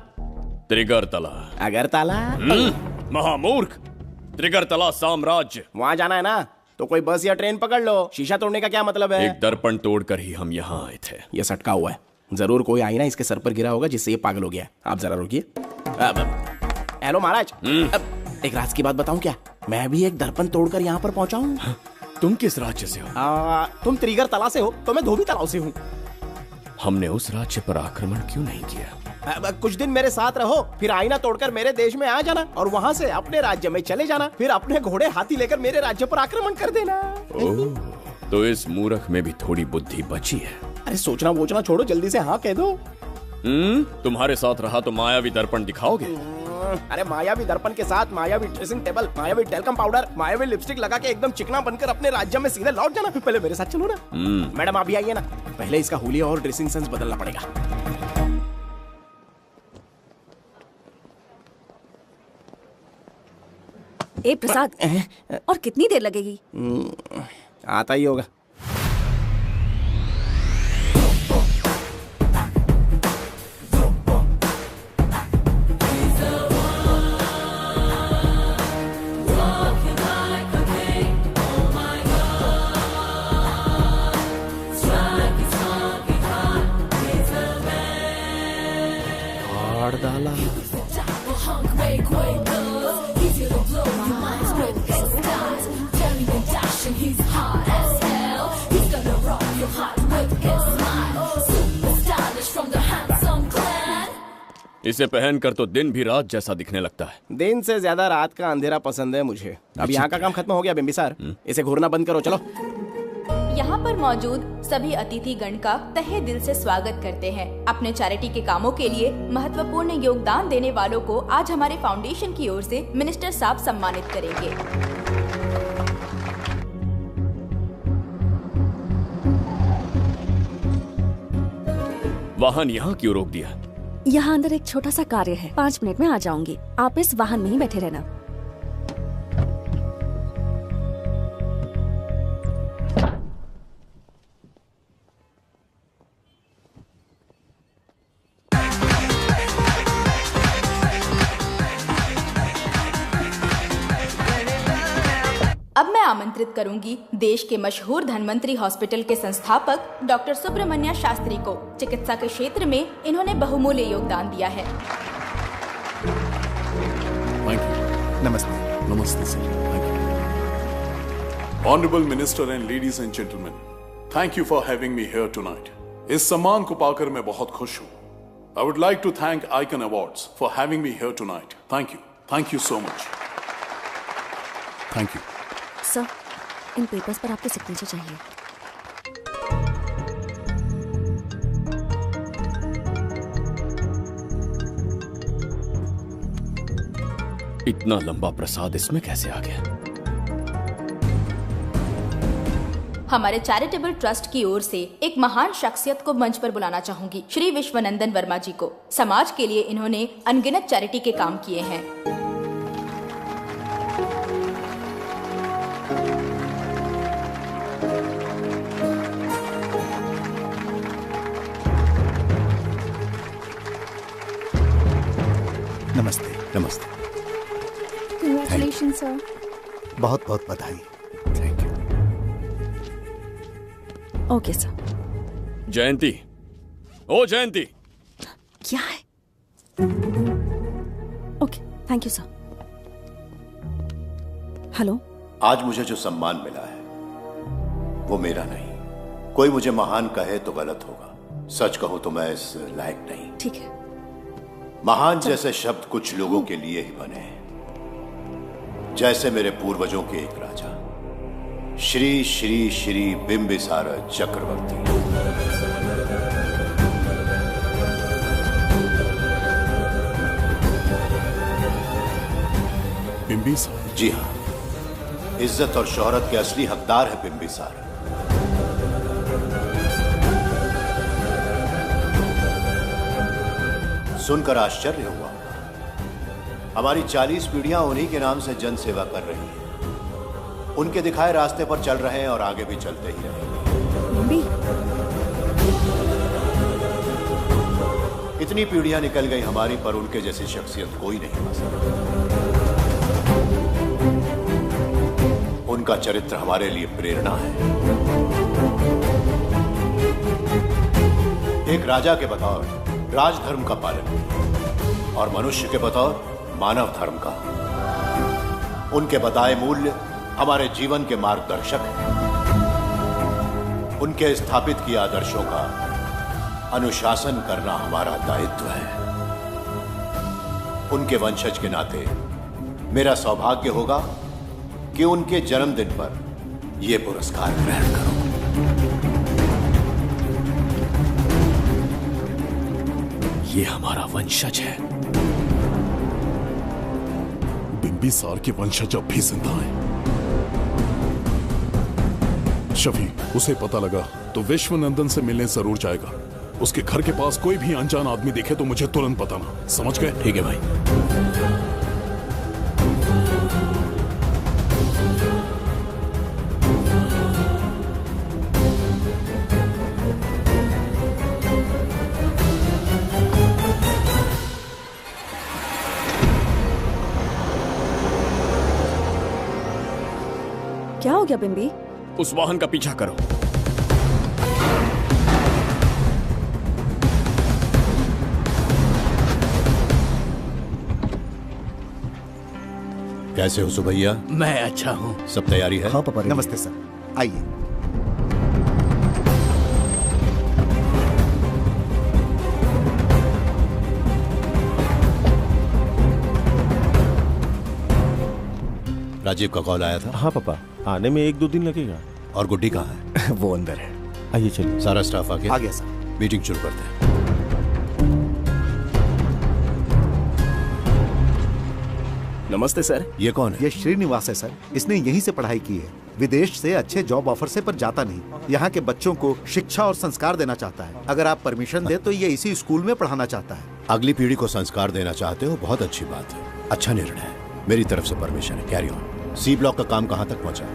त्रिगर्तला। अगरतला? महामूर्ख, त्रिगर्तला साम्राज्य। वहाँ जाना है ना तो कोई बस या ट्रेन पकड़ लो। शीशा तोड़ने का क्या मतलब है? एक दर्पण तोड़कर ही हम यहाँ आए थे। ये सटका हुआ है, जरूर कोई आईना इसके सर पर गिरा होगा जिससे ये पागल हो गया। आप जरा रुकिए। हेलो महाराज, एक राज की बात बताऊं क्या? मैं भी एक दर्पण तोड़कर यहाँ पर पहुंचा हूँ। तुम किस राज्य से हो? तुम त्रिगर्तला से हो तो मैं धोबी तालाब से हूँ। हमने उस राज्य पर आक्रमण क्यों नहीं किया? कुछ दिन मेरे साथ रहो, फिर आईना तोड़कर मेरे देश में आ जाना और वहाँ से अपने राज्य में चले जाना। फिर अपने घोड़े हाथी लेकर मेरे राज्य पर आक्रमण कर देना। तो इस मूर्ख में भी थोड़ी बुद्धि बची है। अरे सोचना वोचना छोड़ो, जल्दी से हाँ कह दो। तुम्हारे साथ रहा तो मायावी दर्पण दिखाओगे? अरे मायावी दर्पण के साथ मायावी ड्रेसिंग टेबल, मायावी टेल्कम पाउडर, मायावी लिपस्टिक लगा के एकदम चिकना बनकर अपने राज्य में सीधे लौट जाना। पहले मेरे साथ चलो ना। मैडम आप भी आइए ना, पहले इसका हुलिया और ड्रेसिंग सेंस बदलना पड़ेगा। ए प्रसाद, और कितनी देर लगेगी? आता ही होगा। इसे पहनकर तो दिन भी रात जैसा दिखने लगता है। दिन से ज्यादा रात का अंधेरा पसंद है मुझे। अब यहाँ का काम खत्म हो गया बिम्बिसार, इसे घूरना बंद करो। चलो। यहाँ पर मौजूद सभी अतिथिगण का तहे दिल से स्वागत करते हैं। अपने चैरिटी के कामों के लिए महत्वपूर्ण योगदान देने वालों को आज हमारे फाउंडेशन की ओर से मिनिस्टर साहब सम्मानित करेंगे। वाहन यहाँ क्यों रोक दिया? यहाँ अंदर एक छोटा सा कार्य है, 5 मिनट में आ जाऊंगी। आप इस वाहन में ही बैठे रहना। अब मैं आमंत्रित करूंगी देश के मशहूर धन्वंतरी हॉस्पिटल के संस्थापक डॉक्टर सुब्रमण्य शास्त्री को। चिकित्सा के क्षेत्र में इन्होंने बहुमूल्य योगदान दिया है। नमस्ते। नमस्ते sir. Thank you. Honourable minister and ladies and gentleman, thank you for having me here tonight. इस सम्मान को पाकर मैं बहुत खुश हूँ। I would like to thank Icon Awards for having me here tonight. Thank you so much. Thank you. Sir, इन papers पर आपके सिग्नेचर चाहिए। इतना लंबा प्रसाद इसमें कैसे आ गया? हमारे चैरिटेबल ट्रस्ट की ओर से एक महान शख्सियत को मंच पर बुलाना चाहूंगी, श्री विश्वनंदन वर्मा जी को। समाज के लिए इन्होंने अनगिनत चैरिटी के काम किए हैं। नमस्ते। नमस्ते। Congratulations, sir. बहुत बहुत बधाई। Thank you. Okay sir. Jayanti, ओ जयंती। क्या है? Okay, thank you sir. Hello. आज मुझे जो सम्मान मिला है वो मेरा नहीं। कोई मुझे महान कहे तो गलत होगा, सच कहूं तो मैं इस लायक नहीं। ठीक है। महान जैसे शब्द कुछ लोगों के लिए ही बने हैं, जैसे मेरे पूर्वजों के एक राजा श्री श्री श्री बिंबिसार चक्रवर्ती। बिंबिसार? जी हाँ, इज्जत और शोहरत के असली हकदार है बिंबिसार। सुनकर आश्चर्य हुआ। हमारी 40 पीढ़ियां उन्हीं के नाम से जन सेवा कर रही हैं। उनके दिखाए रास्ते पर चल रहे हैं और आगे भी चलते ही रहेंगे। इतनी पीढ़ियां निकल गई हमारी, पर उनके जैसी शख्सियत कोई नहीं बन सका। उनका चरित्र हमारे लिए प्रेरणा है। एक राजा के बतौर राजधर्म का पालन और मनुष्य के बतौर मानव धर्म का। उनके बताए मूल्य हमारे जीवन के मार्गदर्शक हैं। उनके स्थापित किए आदर्शों का अनुशासन करना हमारा दायित्व है। उनके वंशज के नाते मेरा सौभाग्य होगा कि उनके जन्मदिन पर यह पुरस्कार ग्रहण करूं। ये हमारा वंशज है। बिंबिसार के वंशज अब भी जिंदा हैं। शफी, उसे पता लगा तो विश्वनंदन से मिलने जरूर जाएगा। उसके घर के पास कोई भी अनजान आदमी दिखे तो मुझे तुरंत बताना, समझ गए? ठीक है भाई। क्या हो गया बिम्बी? उस वाहन का पीछा करो। कैसे हो सुभैया? मैं अच्छा हूँ। सब तैयारी है? हाँ पापा। नमस्ते सर, आइए। राजीव का कॉल आया था? हाँ पापा, आने में 1-2 दिन लगेगा। और गुड्डी कहाँ है? वो अंदर है। आइए चलिए। सारा स्टाफ आ गया? आ गया सर। मीटिंग शुरू करते हैं। नमस्ते सर। ये कौन है? ये श्रीनिवास है सर। इसने यहीं से पढ़ाई की है। विदेश से अच्छे जॉब ऑफर से पर जाता नहीं। यहाँ के बच्चों को शिक्षा और संस्कार देना चाहता है। अगर आप परमिशन दे तो ये इसी स्कूल में पढ़ाना चाहता है। अगली पीढ़ी को संस्कार देना चाहते हो, बहुत अच्छी बात है, अच्छा निर्णय है। मेरी तरफ से परमिशन है, कैरी ऑन। सी ब्लॉक का काम कहाँ तक पहुँचा?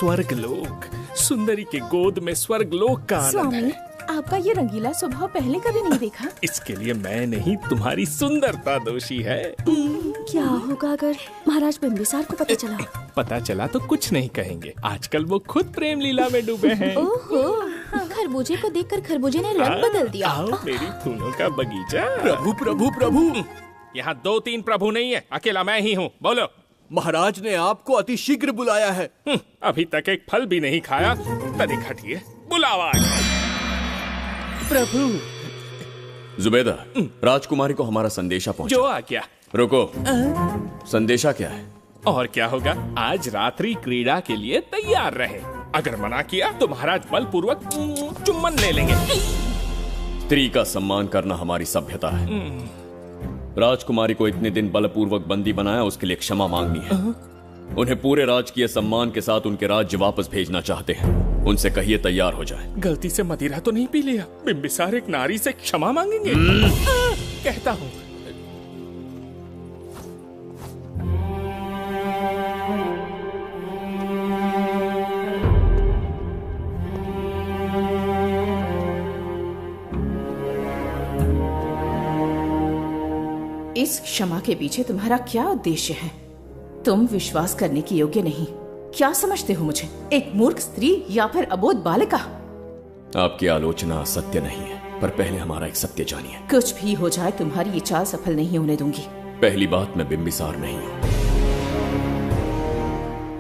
स्वर्गलोक, सुंदरी के गोद में स्वर्गलोक का आनंद स्वामी, है। आपका ये रंगीला स्वभाव पहले कभी नहीं देखा। इसके लिए मैं नहीं, तुम्हारी सुंदरता दोषी है। क्या होगा अगर महाराज बिंबिसार को पता चला? पता चला तो कुछ नहीं कहेंगे। आजकल वो खुद प्रेम लीला में डूबे हैं। ओहो, खरबूजे तरबूजे को देखकर खरबूजे ने रंग बदल दिया। आओ मेरी फूलों का बगीचा। प्रभु प्रभु प्रभु, यहाँ 2-3 प्रभु नहीं है, अकेला मैं ही हूँ। बोलो। महाराज ने आपको अति शीघ्र बुलाया है। अभी तक एक फल भी नहीं खाया, तनिक हटिए, बुलावा। प्रभु। जुबैदा, राजकुमारी को हमारा संदेशा पहुंचा। जो आ गया। रुको, संदेशा क्या है? और क्या होगा, आज रात्रि क्रीड़ा के लिए तैयार रहे। अगर मना किया तो महाराज बलपूर्वक चुम्बन ले लेंगे। स्त्री का सम्मान करना हमारी सभ्यता है। राजकुमारी को इतने दिन बलपूर्वक बंदी बनाया, उसके लिए क्षमा मांगनी है। उन्हें पूरे राजकीय सम्मान के साथ उनके राज्य वापस भेजना चाहते हैं। उनसे कहिए तैयार हो जाए। गलती से मदिरा तो नहीं पी लिया? बिंबिसार एक नारी से क्षमा मांगेंगे? कहता हूँ। इस क्षमा के पीछे तुम्हारा क्या उद्देश्य है? तुम विश्वास करने की योग्य नहीं। क्या समझते हो मुझे, एक मूर्ख स्त्री या फिर अबोध बालिका? आपकी आलोचना सत्य नहीं है, पर पहले हमारा एक सत्य जानिए। कुछ भी हो जाए, तुम्हारी ये चाल सफल नहीं होने दूंगी। पहली बात, मैं बिंबिसार नहीं हूँ।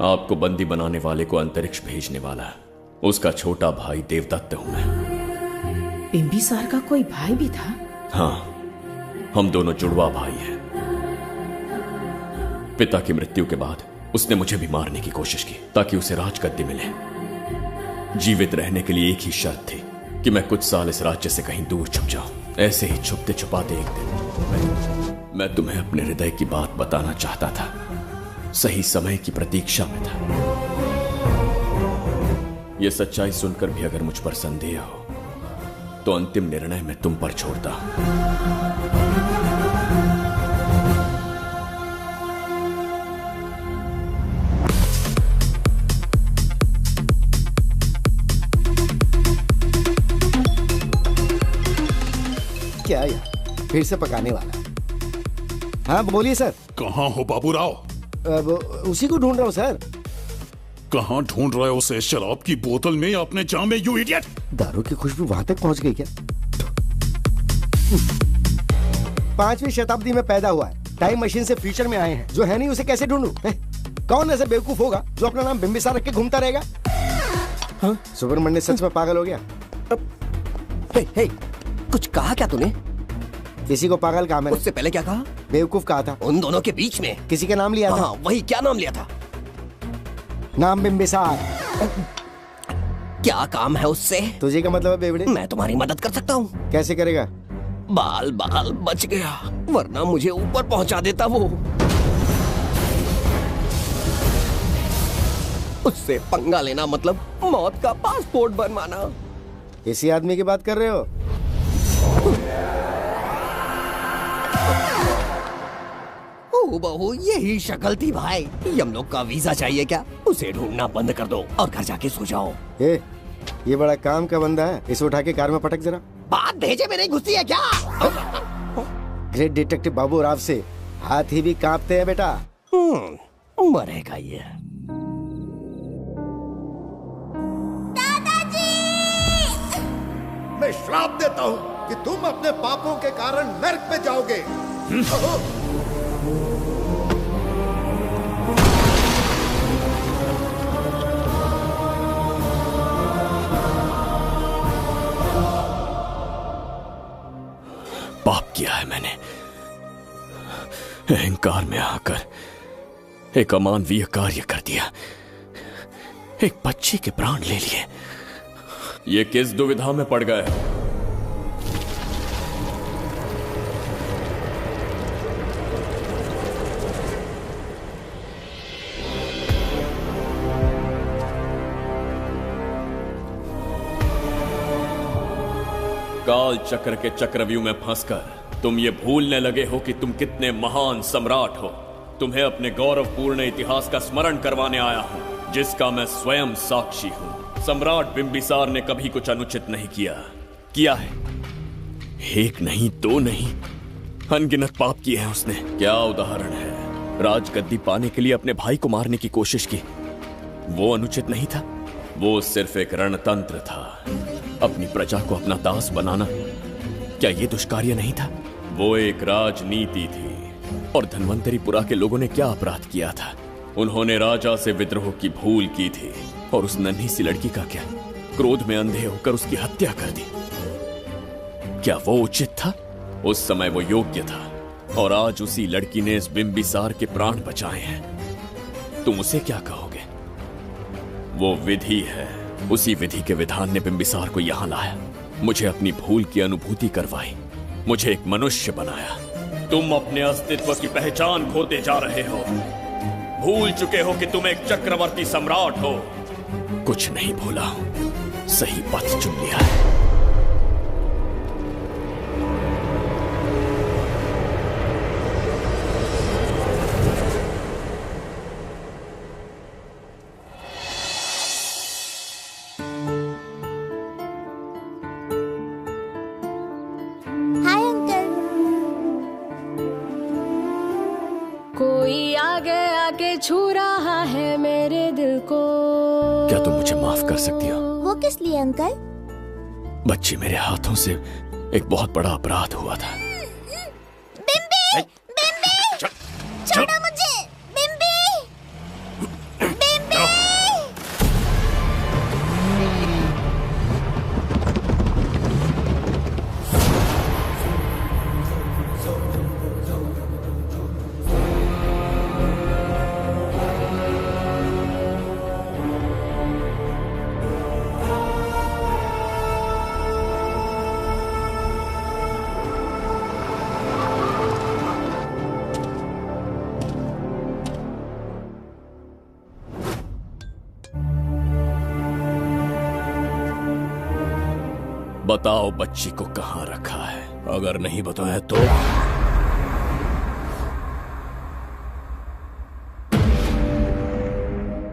आपको बंदी बनाने वाले को अंतरिक्ष भेजने वाला है उसका छोटा भाई देवदत्त हूँ मैं। बिंबिसार का कोई भाई भी था? हाँ, हम दोनों जुड़वा भाई हैं। पिता की मृत्यु के बाद उसने मुझे भी मारने की कोशिश की ताकि उसे राजगद्दी मिले। जीवित रहने के लिए एक ही शर्त थी कि मैं कुछ साल इस राज्य से कहीं दूर छुप जाऊं। ऐसे ही छुपते छुपाते एक दिन मैं तुम्हें अपने हृदय की बात बताना चाहता था। सही समय की प्रतीक्षा में था। यह सच्चाई सुनकर भी अगर मुझ पर संदेह हो तो अंतिम निर्णय मैं तुम पर छोड़ता हूं। क्या यार, फिर से पकाने वाला? हाँ बोलिए सर। कहाँ हो बाबूराव? उसी को ढूंढ रहा हूँ सर। कहाँ ढूंढ रहे हो उसे? शराब की बोतल में या अपने जाम में, यू इडियट? दारू की खुशबू वहां तक पहुंच गई क्या? 5वीं शताब्दी में पैदा हुआ है, टाइम मशीन से फ्यूचर में आए हैं। जो है नहीं उसे कैसे ढूंढूं? कौन ऐसा बेवकूफ होगा जो अपना नाम बिंबिसार रख के घूमता रहेगा? हाँ? सुब्रमण्य सच में पागल हो गया। हे, कुछ कहा क्या तूने? किसी को पागल कहा मैंने। उससे पहले क्या कहा? बेवकूफ कहा था। उन दोनों के बीच में किसी का नाम लिया था। हाँ, वही, क्या नाम लिया था? नाम बिंबिसार। क्या काम है उससे? तुझे का मतलब है बेवड़े? मैं तुम्हारी मदद कर सकता हूँ। कैसे करेगा? बाल बाल बच गया, वरना मुझे ऊपर पहुंचा देता वो। उससे पंगा लेना मतलब मौत का पासपोर्ट बनवाना। इसी आदमी की बात कर रहे हो? ओ बहू, यही शक्ल थी भाई। यमलोक का वीजा चाहिए क्या? उसे ढूंढना बंद कर दो और घर जाके सो जाओ। ये बड़ा काम का बंदा है, इसे उठा के कार में पटक जरा। बात भेजे में नहीं घुसती है क्या? ग्रेट डिटेक्टिव बाबू राव से हाथी भी कांपते हैं बेटा। मरेगा ये। मैं श्राप देता हूँ कि तुम अपने पापों के कारण नर्क में जाओगे। पाप किया है मैंने। अहंकार में आकर एक अमानवीय कार्य कर दिया। एक बच्ची के प्राण ले लिए। ये किस दुविधा में पड़ गए? काल चक्र के चक्रव्यूह में फंसकर तुम ये भूलने लगे हो कि तुम कितने महान सम्राट हो। तुम्हें अपने गौरवपूर्ण इतिहास का स्मरण करवाने आया हूं, जिसका मैं स्वयं साक्षी हूं। सम्राट बिंबिसार ने कभी कुछ अनुचित नहीं किया है। एक नहीं, दो नहीं, अनगिनत पाप किए हैं उसने। क्या उदाहरण है? राजगद्दी पाने के लिए अपने भाई को मारने की कोशिश की। वो अनुचित नहीं था, वो सिर्फ एक रणतंत्र था। अपनी प्रजा को अपना दास बनाना, क्या ये दुष्कार्य नहीं था? वो एक राजनीति थी। और धन्वंतरीपुरा के लोगों ने क्या अपराध किया था? उन्होंने राजा से विद्रोह की भूल की थी। और उस नन्ही सी लड़की का क्या? क्रोध में अंधे होकर उसकी हत्या कर दी। क्या वो उचित था? उस समय वो योग्य था। और आज उसी लड़की ने इस बिंबिसार के प्राण बचाए हैं। तुम उसे क्या कहोगे? वो विधि है। उसी विधि के विधान ने बिंबिसार को यहां लाया, मुझे अपनी भूल की अनुभूति करवाई, मुझे एक मनुष्य बनाया। तुम अपने अस्तित्व की पहचान खोते जा रहे हो। भूल चुके हो कि तुम एक चक्रवर्ती सम्राट हो। कुछ नहीं भूला हूं, सही पथ चुन लिया है। Hi uncle. कोई आगे आके छू रहा है मेरे दिल को। क्या तुम मुझे माफ कर सकती हो? वो किस लिए अंकल? बच्ची, मेरे हाथों से एक बहुत बड़ा अपराध हुआ था। बिम्बी! बिम्बी! छोड़ो मुझे! बिम्बी! बिम्बी! बताओ बच्ची को कहां रखा है? अगर नहीं बताया तो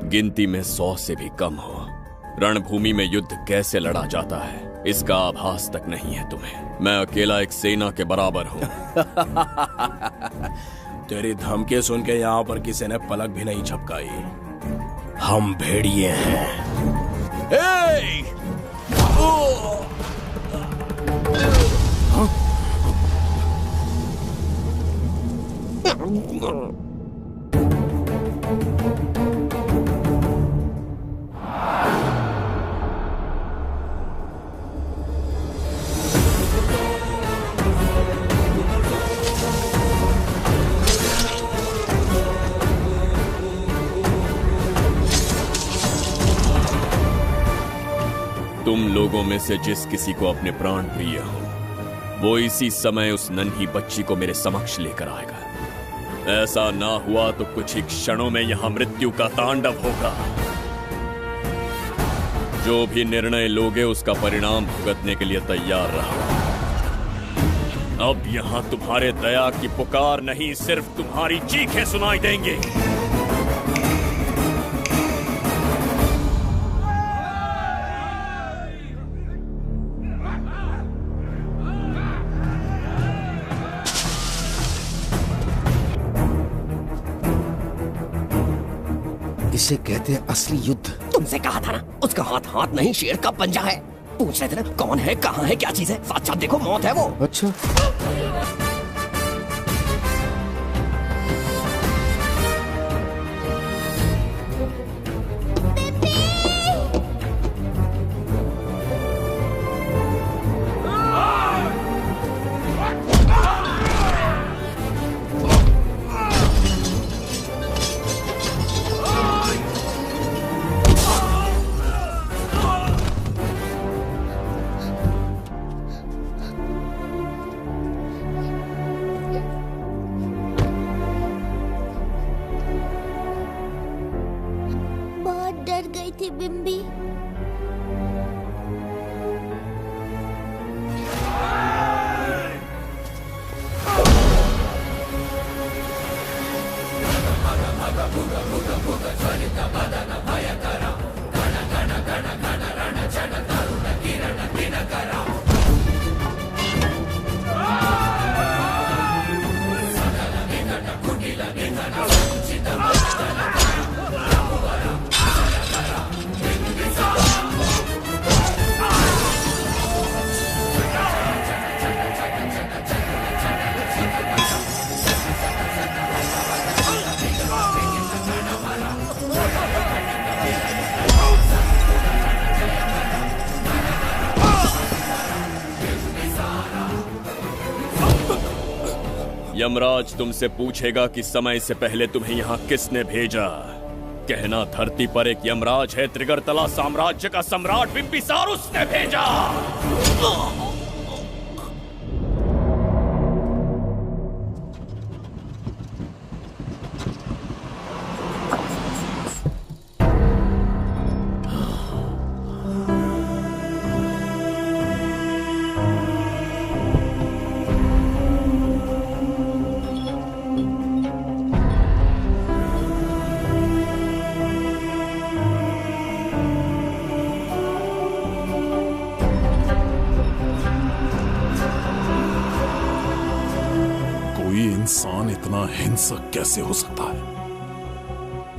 गिनती में 100 से भी कम हो। रणभूमि में युद्ध कैसे लड़ा जाता है इसका आभास तक नहीं है तुम्हें। मैं अकेला एक सेना के बराबर हूं। तेरी धमकी सुन के यहाँ पर किसी ने पलक भी नहीं झपकाई। हम भेड़िए हैं। तुम लोगों में से जिस किसी को अपने प्राण प्रिय हो वो इसी समय उस नन्ही बच्ची को मेरे समक्ष लेकर आएगा। ऐसा ना हुआ तो कुछ ही क्षणों में यहां मृत्यु का तांडव होगा। जो भी निर्णय लोगे उसका परिणाम भुगतने के लिए तैयार रहो। अब यहां तुम्हारे दया की पुकार नहीं, सिर्फ तुम्हारी चीखें सुनाई देंगी। इसे कहते हैं असली युद्ध। तुमसे कहा था ना, उसका हाथ हाथ नहीं शेर का पंजा है। पूछ रहे थे ना कौन है, कहाँ है, क्या चीज है। साथ देखो, मौत है वो। अच्छा, यमराज तुमसे पूछेगा कि समय से पहले तुम्हें यहाँ किसने भेजा। कहना धरती पर एक यमराज है, त्रिगर्तला साम्राज्य का सम्राट बिम्बिसार उसने भेजा। इंसान इतना हिंसक कैसे हो सकता है?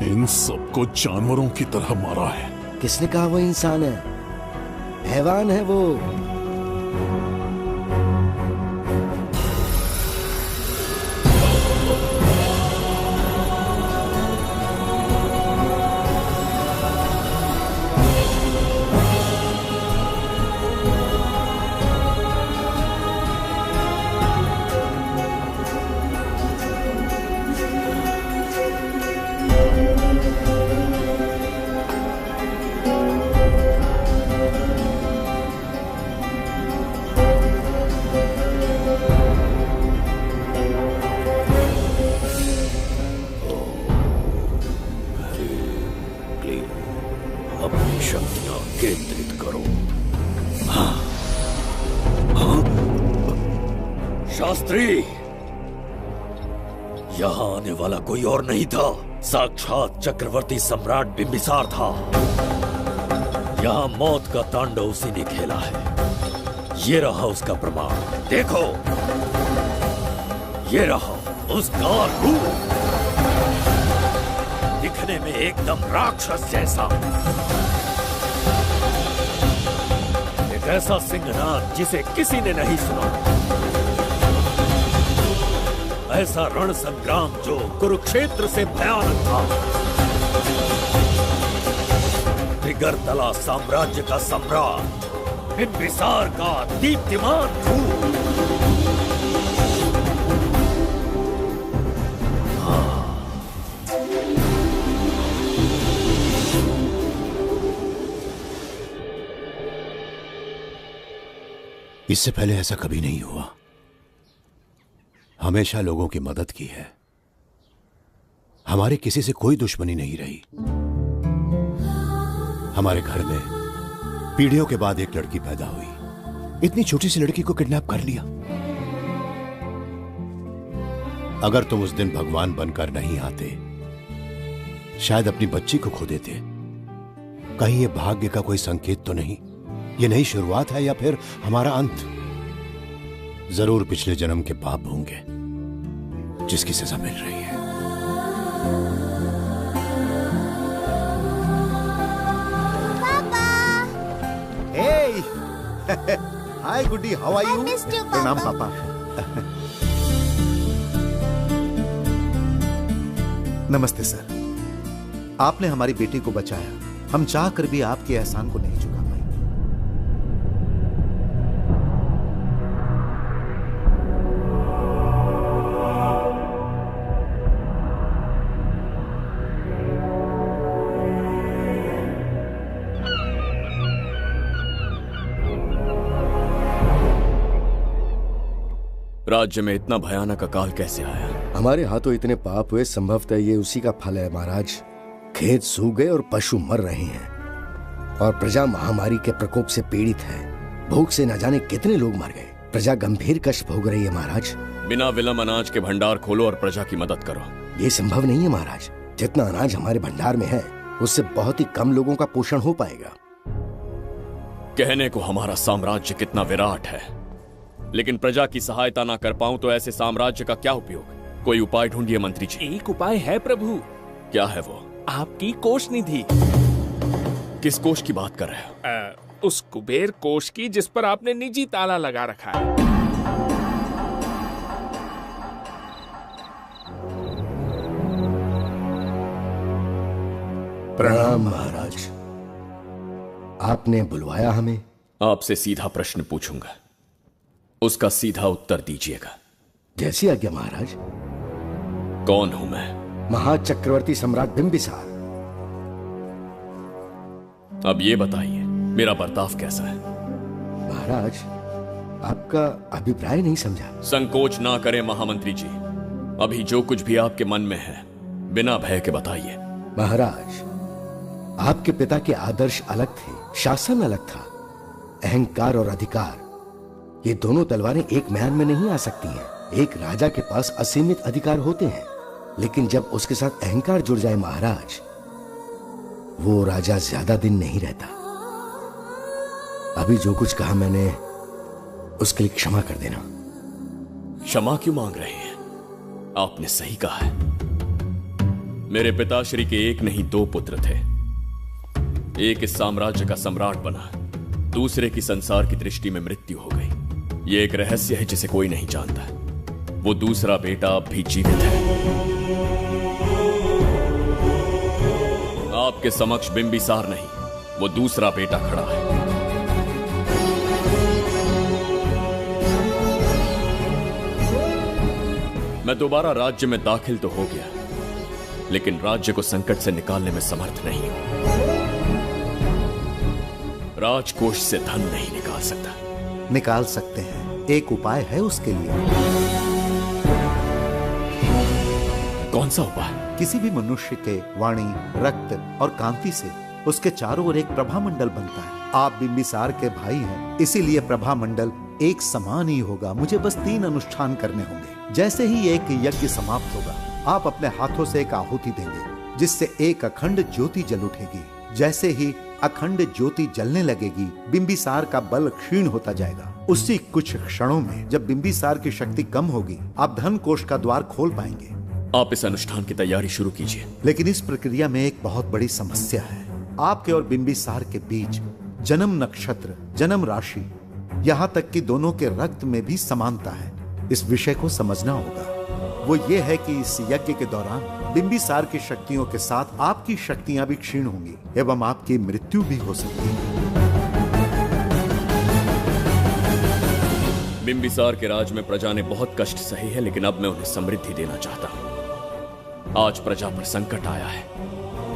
इन सबको जानवरों की तरह मारा है। किसने कहा वो इंसान है? हैवान है वो। शास्त्री, यहाँ आने वाला कोई और नहीं था, साक्षात चक्रवर्ती सम्राट बिम्बिसार था। यहाँ मौत का तांडव उसी ने खेला है। ये रहा उसका प्रमाण, देखो, ये रहा उसका रूप, दिखने में एकदम राक्षस जैसा। एक ऐसा सिंहनाद जिसे किसी ने नहीं सुना, ऐसा रण संग्राम जो कुरुक्षेत्र से भयानक था। त्रिगर्तला साम्राज्य का सम्राट बिम्बिसार का दीप्तिमान रूप। इससे पहले ऐसा कभी नहीं हुआ। हमेशा लोगों की मदद की है। हमारे किसी से कोई दुश्मनी नहीं रही। हमारे घर में पीढ़ियों के बाद एक लड़की पैदा हुई। इतनी छोटी सी लड़की को किडनैप कर लिया। अगर तुम उस दिन भगवान बनकर नहीं आते, शायद अपनी बच्ची को खो देते। कहीं ये भाग्य का कोई संकेत तो नहीं? ये नई शुरुआत है या फिर हमारा अंत? जरूर पिछले जन्म के पाप होंगे जिसकी सजा मिल रही है। हाय गुड्डी, हाउ आर यू? प्रणाम पापा। नमस्ते सर। आपने हमारी बेटी को बचाया। हम चाह कर भी आपके एहसान को नहीं चुका पाए। राज्य में इतना भयानक अकाल कैसे आया? हमारे हाथों इतने पाप हुए, संभवतः ये उसी का फल है महाराज। खेत सूख गए और पशु मर रहे हैं और प्रजा महामारी के प्रकोप से पीड़ित है। भूख से न जाने कितने लोग मर गए। प्रजा गंभीर कष्ट भोग रही है महाराज। बिना विलंब अनाज के भंडार खोलो और प्रजा की मदद करो। ये संभव नहीं है महाराज। जितना अनाज हमारे भंडार में है उससे बहुत ही कम लोगों का पोषण हो पाएगा। कहने को हमारा साम्राज्य कितना विराट है, लेकिन प्रजा की सहायता ना कर पाऊं तो ऐसे साम्राज्य का क्या उपयोग? कोई उपाय ढूंढिए मंत्री जी। एक उपाय है प्रभु। क्या है वो? आपकी कोष निधि। किस कोष की बात कर रहे हो? उस कुबेर कोष की जिस पर आपने निजी ताला लगा रखा है। प्रणाम महाराज। आपने बुलवाया हमें? आपसे सीधा प्रश्न पूछूंगा, उसका सीधा उत्तर दीजिएगा। जैसी आज्ञा महाराज। कौन हूं मैं? महाचक्रवर्ती सम्राट बिंबिसार। अब ये बताइए मेरा बर्ताव कैसा है? महाराज, आपका अभिप्राय नहीं समझा। संकोच ना करें महामंत्री जी, अभी जो कुछ भी आपके मन में है बिना भय के बताइए। महाराज, आपके पिता के आदर्श अलग थे, शासन अलग था। अहंकार और अधिकार, ये दोनों तलवारें एक म्यान में नहीं आ सकती हैं। एक राजा के पास असीमित अधिकार होते हैं, लेकिन जब उसके साथ अहंकार जुड़ जाए महाराज, वो राजा ज्यादा दिन नहीं रहता। अभी जो कुछ कहा मैंने, उसके लिए क्षमा कर देना। क्षमा क्यों मांग रहे हैं? आपने सही कहा है। मेरे पिताश्री के एक नहीं दो पुत्र थे। एक इस साम्राज्य का सम्राट बना, दूसरे की संसार की दृष्टि में मृत्यु हो गई। ये एक रहस्य है जिसे कोई नहीं जानता। वो दूसरा बेटा अब भी जीवित है। आपके समक्ष बिंबिसार नहीं, वो दूसरा बेटा खड़ा है। मैं दोबारा राज्य में दाखिल तो हो गया, लेकिन राज्य को संकट से निकालने में समर्थ नहीं हूं। राजकोष से धन नहीं निकाल सकता। निकाल सकते हैं, एक उपाय है उसके लिए। कौन सा उपाय? किसी भी मनुष्य के वाणी, रक्त और कांति से उसके चारों ओर एक प्रभामंडल बनता है। आप बिंबिसार के भाई हैं, इसीलिए प्रभामंडल एक समान ही होगा। मुझे बस 3 अनुष्ठान करने होंगे। जैसे ही एक यज्ञ समाप्त होगा, आप अपने हाथों से एक आहुति देंगे, जिससे एक अखंड ज्योति जल उठेगी। जैसे ही अखंड ज्योति जलने लगेगी, बिंबिसार का बल क्षीण होता जाएगा। उसी कुछ क्षणों में जब बिंबिसार की शक्ति कम होगी, आप धन कोष का द्वार खोल पाएंगे। आप इस अनुष्ठान की तैयारी शुरू कीजिए। लेकिन इस प्रक्रिया में एक बहुत बड़ी समस्या है। आपके और बिंबिसार के बीच जन्म नक्षत्र, जन्म राशि, यहाँ तक कि दोनों के रक्त में भी समानता है। इस विषय को समझना होगा। वो ये है कि इस यज्ञ के दौरान बिंबिसार की शक्तियों के साथ आपकी शक्तियां भी क्षीण होंगी एवं आपकी मृत्यु भी हो सकती है। बिंबिसार के राज में प्रजा ने बहुत कष्ट सहे हैं, लेकिन अब मैं उन्हें समृद्धि देना चाहता हूं। आज प्रजा पर संकट आया है।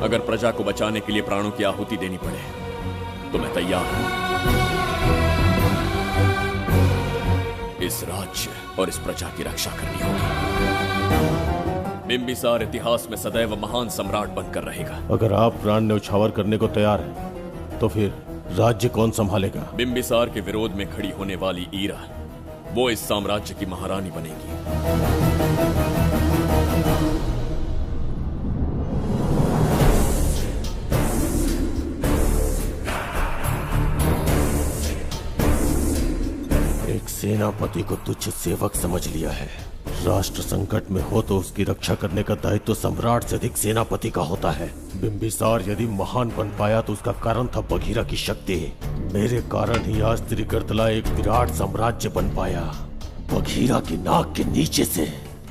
अगर प्रजा को बचाने के लिए प्राणों की आहुति देनी पड़े तो मैं तैयार हूं। इस राज्य और इस प्रजा की रक्षा करनी होगी। बिंबिसार इतिहास में सदैव महान सम्राट बनकर रहेगा। अगर आप प्राण न्यौछावर करने को तैयार हैं, तो फिर राज्य कौन संभालेगा? बिंबिसार के विरोध में खड़ी होने वाली ईरा, वो इस साम्राज्य की महारानी बनेगी। एक सेनापति को तुच्छ सेवक समझ लिया है। राष्ट्र संकट में हो तो उसकी रक्षा करने का दायित्व सम्राट से अधिक सेनापति का होता है। बिंबिसार यदि महान बन पाया तो उसका कारण था बघीरा की शक्ति। मेरे कारण ही आज त्रिगर्तला एक विराट साम्राज्य बन पाया। बघीरा की नाक के नीचे से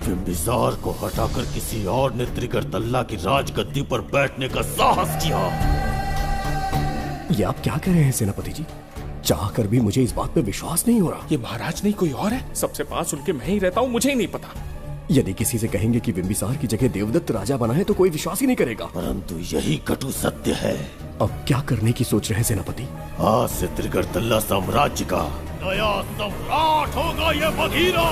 बिंबिसार को हटाकर किसी और ने त्रिगर्तल्ला की राजगद्दी पर बैठने का साहस किया। ये आप क्या कह रहे हैं सेनापति जी? चाहकर भी मुझे इस बात पे विश्वास नहीं हो रहा। ये महाराज नहीं कोई और है। सबसे पास उनके मैं ही रहता हूँ, मुझे ही नहीं पता। यदि किसी से कहेंगे कि बिंबिसार की जगह देवदत्त राजा बना है तो कोई विश्वास ही नहीं करेगा। परंतु यही कटु सत्य है। अब क्या करने की सोच रहे हैं सेनापति? आज से त्रिगर्तल्ला साम्राज्य का नया सम्राट होगा ये बघीरा।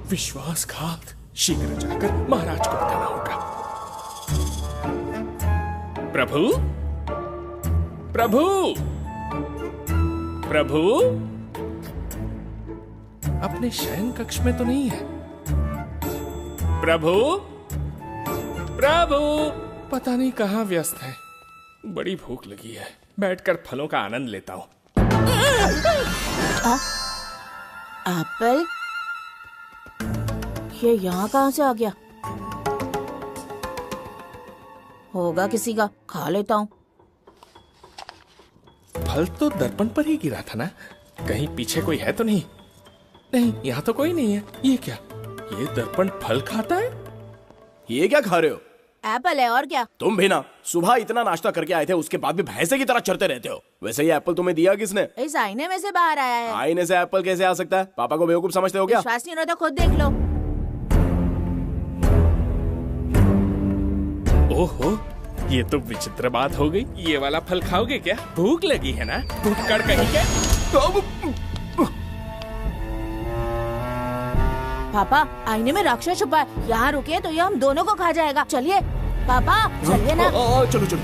विश्वासघात। शीघ्र जाकर महाराज को बताना होगा। प्रभु, प्रभु, प्रभु, अपने शयन कक्ष में तो नहीं है। प्रभु, प्रभु, पता नहीं कहाँ व्यस्त है। बड़ी भूख लगी है, बैठकर फलों का आनंद लेता हूँ। एप्पल? ये यहाँ कहाँ से आ गया? होगा किसी का, खा लेता हूँ। फल तो दर्पण पर ही गिरा था ना? कहीं पीछे कोई है तो नहीं? नहीं, यहाँ तो कोई नहीं है। ये क्या? ये दर्पण फल खाता है? ये क्या खा रहे हो? एप्पल है और क्या। तुम भी ना सुबह इतना नाश्ता करके आए थे, उसके बाद भी भैंसे की तरह चढ़ते रहते हो। वैसे ये एप्पल तुम्हें दिया किसने? इस आईने में से बाहर आया है। आईने से एप्पल कैसे आ सकता है? पापा को बेवकूफ समझते हो क्या? विश्वास नहीं हो रहा तो खुद देख लो। ओहो, ये तो विचित्र बात हो गई। ये वाला फल खाओगे क्या? भूख लगी है ना? भूखड़ कहीं क्या? पापा आईने में राक्षस छुपा है, यहाँ रुके तो ये हम दोनों को खा जाएगा। चलिए पापा चलिए ना। चलो चलो।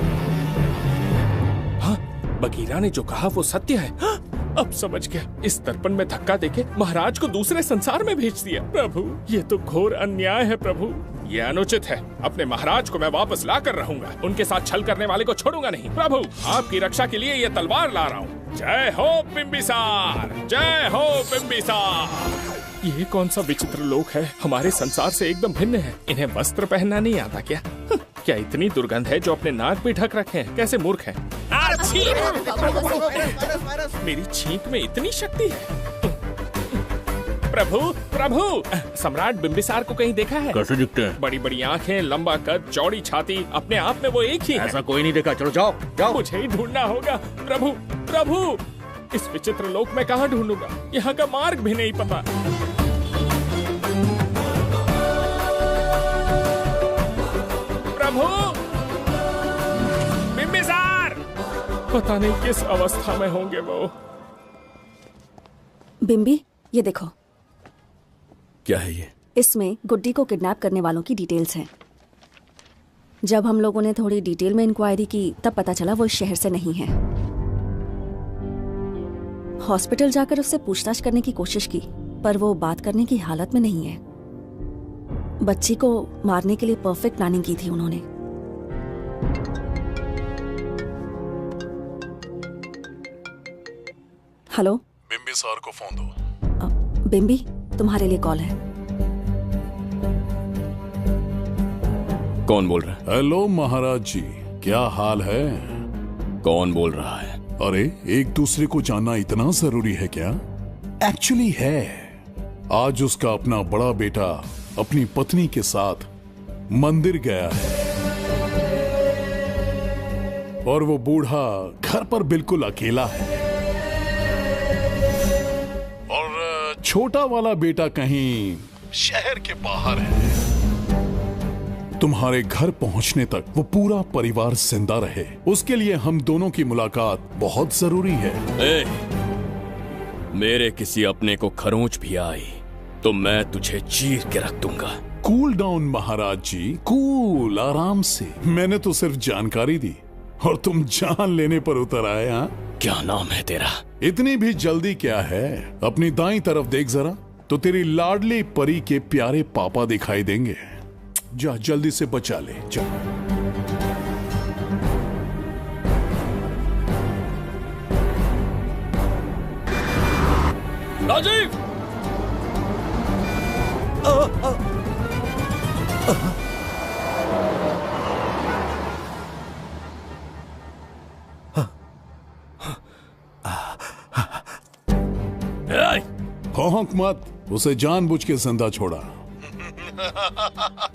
हाँ, बगीरा ने जो कहा वो सत्य है। हाँ, अब समझ गया। इस दर्पण में धक्का देके महाराज को दूसरे संसार में भेज दिया। प्रभु, ये तो घोर अन्याय है प्रभु। ये अनुचित है। अपने महाराज को मैं वापस ला कर रहूंगा। उनके साथ छल करने वाले को छोड़ूंगा नहीं। प्रभु, आपकी रक्षा के लिए ये तलवार ला रहा हूँ। जय हो बिम्बिसार, जय हो बिम्बिसार। ये कौन सा विचित्र लोक है? हमारे संसार से एकदम भिन्न है। इन्हें वस्त्र पहनना नहीं आता क्या? क्या इतनी दुर्गंध है जो अपने नाक भी ढक रखे हैं? कैसे मूर्ख हैं? मेरी छींक में इतनी शक्ति है। प्रभु, प्रभु, सम्राट बिम्बिसार को कहीं देखा है? कैसे दिखते हैं? बड़ी बड़ी आंखें, लंबा कद, चौड़ी छाती, अपने आप में वो एक ही है। ऐसा कोई नहीं देखा। चलो जाओ जाओ। मुझे ही ढूंढना होगा। प्रभु, प्रभु, इस विचित्र लोक में कहाँ ढूंढूंगा? यहाँ का मार्ग भी नहीं पता। प्रभु, बिम्बिसार, पता नहीं किस अवस्था में होंगे वो। बिम्बी, ये देखो। क्या है ये? इसमें गुड्डी को किडनैप करने वालों की डिटेल्स हैं। जब हम लोगों ने थोड़ी डिटेल में इंक्वायरी की तब पता चला वो इस शहर से नहीं है। हॉस्पिटल जाकर उससे पूछताछ करने की कोशिश की पर वो बात करने की हालत में नहीं है। बच्ची को मारने के लिए परफेक्ट प्लानिंग की थी उन्होंने। हेलो, बिम्बिसार को फोन दो। बिम्बी, तुम्हारे लिए कॉल है। कौन बोल रहा है? हेलो महाराज जी, क्या हाल है? कौन बोल रहा है? अरे, एक दूसरे को जानना इतना जरूरी है क्या? एक्चुअली है। आज उसका अपना बड़ा बेटा अपनी पत्नी के साथ मंदिर गया है और वो बूढ़ा घर पर बिल्कुल अकेला है और छोटा वाला बेटा कहीं शहर के बाहर है। तुम्हारे घर पहुंचने तक वो पूरा परिवार जिंदा रहे, उसके लिए हम दोनों की मुलाकात बहुत जरूरी है। मेरे किसी अपने को खरोंच भी आई तो मैं तुझे चीर के रख दूंगा। कूल डाउन महाराज जी, कूल, आराम से। मैंने तो सिर्फ जानकारी दी और तुम जान लेने पर उतर आए। हाँ, क्या नाम है तेरा? इतनी भी जल्दी क्या है? अपनी दाईं तरफ देख जरा तो तेरी लाडली परी के प्यारे पापा दिखाई देंगे। जा, जल्दी से बचा ले। जा। राजीव! भौंक मत, उसे जानबूझ के जिंदा छोड़ा।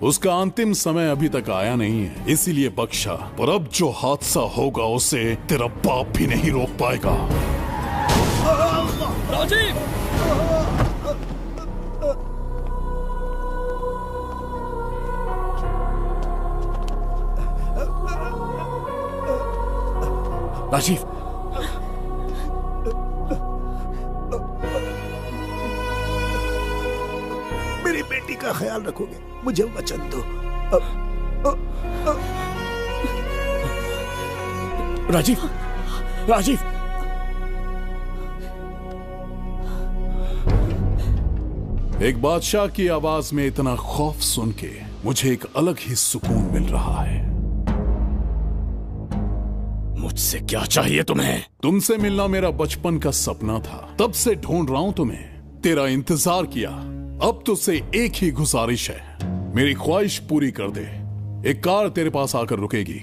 उसका अंतिम समय अभी तक आया नहीं है, इसीलिए बख्शा। पर अब जो हादसा होगा उसे तेरा बाप भी नहीं रोक पाएगा। राजीव! राजीव, मेरी बेटी का ख्याल रखोगे? मुझे वचन दो। राजीव, राजीव, एक बादशाह की आवाज में इतना खौफ सुन के मुझे एक अलग ही सुकून मिल रहा है। मुझसे क्या चाहिए तुम्हें? तुमसे मिलना मेरा बचपन का सपना था, तब से ढूंढ रहा हूं तुम्हें। तेरा इंतजार किया, अब तुझसे एक ही गुजारिश है, मेरी ख्वाहिश पूरी कर दे। एक कार तेरे पास आकर रुकेगी,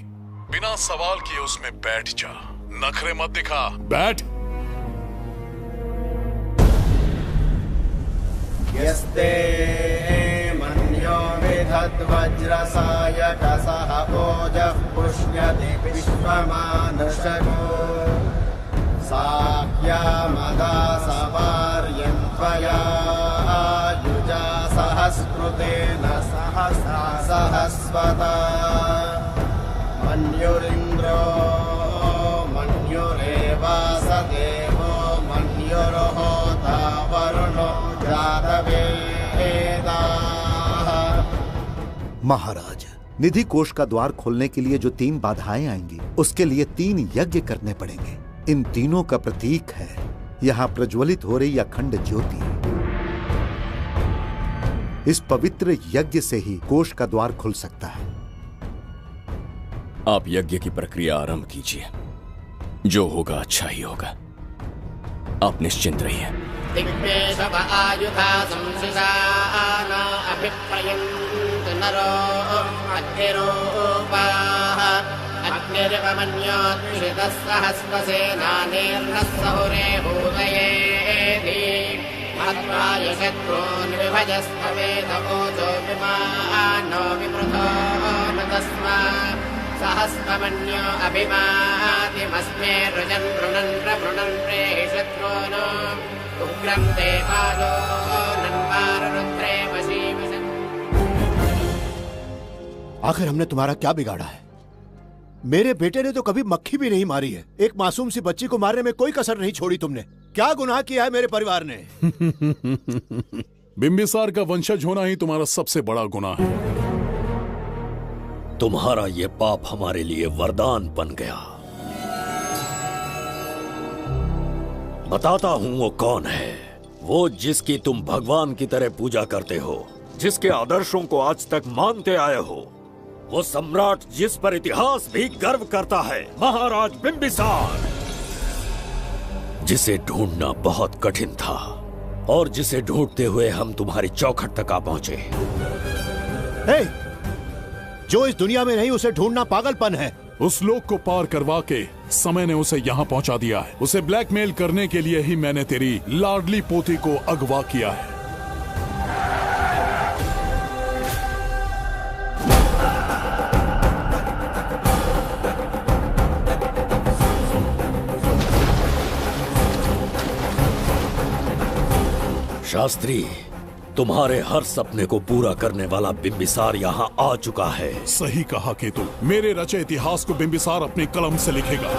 बिना सवाल किए उसमें बैठ जा। नखरे मत दिखा, बैठ। यस्ते मन्यो विधत् वज्रसायकसः ओजः पुष्यति विश्वमानशको साह्यामदा सवार्यं त्वया युजा सहस्कृतेन सहसा सहस्वता मन्युरिन्द्रो मन्युरेवास देवो मन्युर्होता वरुणो जातवेदाः। महाराज, निधि कोष का द्वार खोलने के लिए जो 3 बाधाएं आएंगी, उसके लिए 3 यज्ञ करने पड़ेंगे। इन तीनों का प्रतीक है यहाँ प्रज्वलित हो रही अखंड ज्योति। इस पवित्र यज्ञ से ही कोष का द्वार खुल सकता है। आप यज्ञ की प्रक्रिया आरंभ कीजिए। जो होगा अच्छा ही होगा। आप निश्चिंत रहिए। दिग्वेशव आयुधा संशिशान अभिप्रयन्त नरो अग्निरूपाः अग्निरिवमन्योत्क्षितः सहस्रसेनानेर्नः सहुरे भूतयेति मत्वाय शत्रून् विभजस्तवेत ओजो विमानो विवृतो न तस्मात् सहस्रमन्यो अभिमातिमस्मे रुजन् रुणन् प्रवृणन् प्रेहि शत्रून् उग्रं देवालो नन्वारुद्रे वशीवशन्। आखिर हमने तुम्हारा क्या बिगाड़ा है? मेरे बेटे ने तो कभी मक्खी भी नहीं मारी है। एक मासूम सी बच्ची को मारने में कोई कसर नहीं छोड़ी तुमने। क्या गुनाह किया है मेरे परिवार ने? बिंबिसार का वंशज होना ही तुम्हारा सबसे बड़ा गुनाह है। तुम्हारा ये पाप हमारे लिए वरदान बन गया। बताता हूं वो कौन है। वो जिसकी तुम भगवान की तरह पूजा करते हो, जिसके आदर्शों को आज तक मानते आए हो, वो सम्राट जिस पर इतिहास भी गर्व करता है, महाराज बिंबिसार, जिसे ढूंढना बहुत कठिन था और जिसे ढूंढते हुए हम तुम्हारी चौखट तक आ पहुंचे। जो इस दुनिया में नहीं उसे ढूंढना पागलपन है। उस लोक को पार करवा के समय ने उसे यहाँ पहुंचा दिया है। उसे ब्लैकमेल करने के लिए ही मैंने तेरी लाडली पोती को अगवा किया है। शास्त्री, तुम्हारे हर सपने को पूरा करने वाला बिंबिसार यहाँ आ चुका है। सही कहा केतु। मेरे रचे इतिहास को बिंबिसार अपनी कलम से लिखेगा।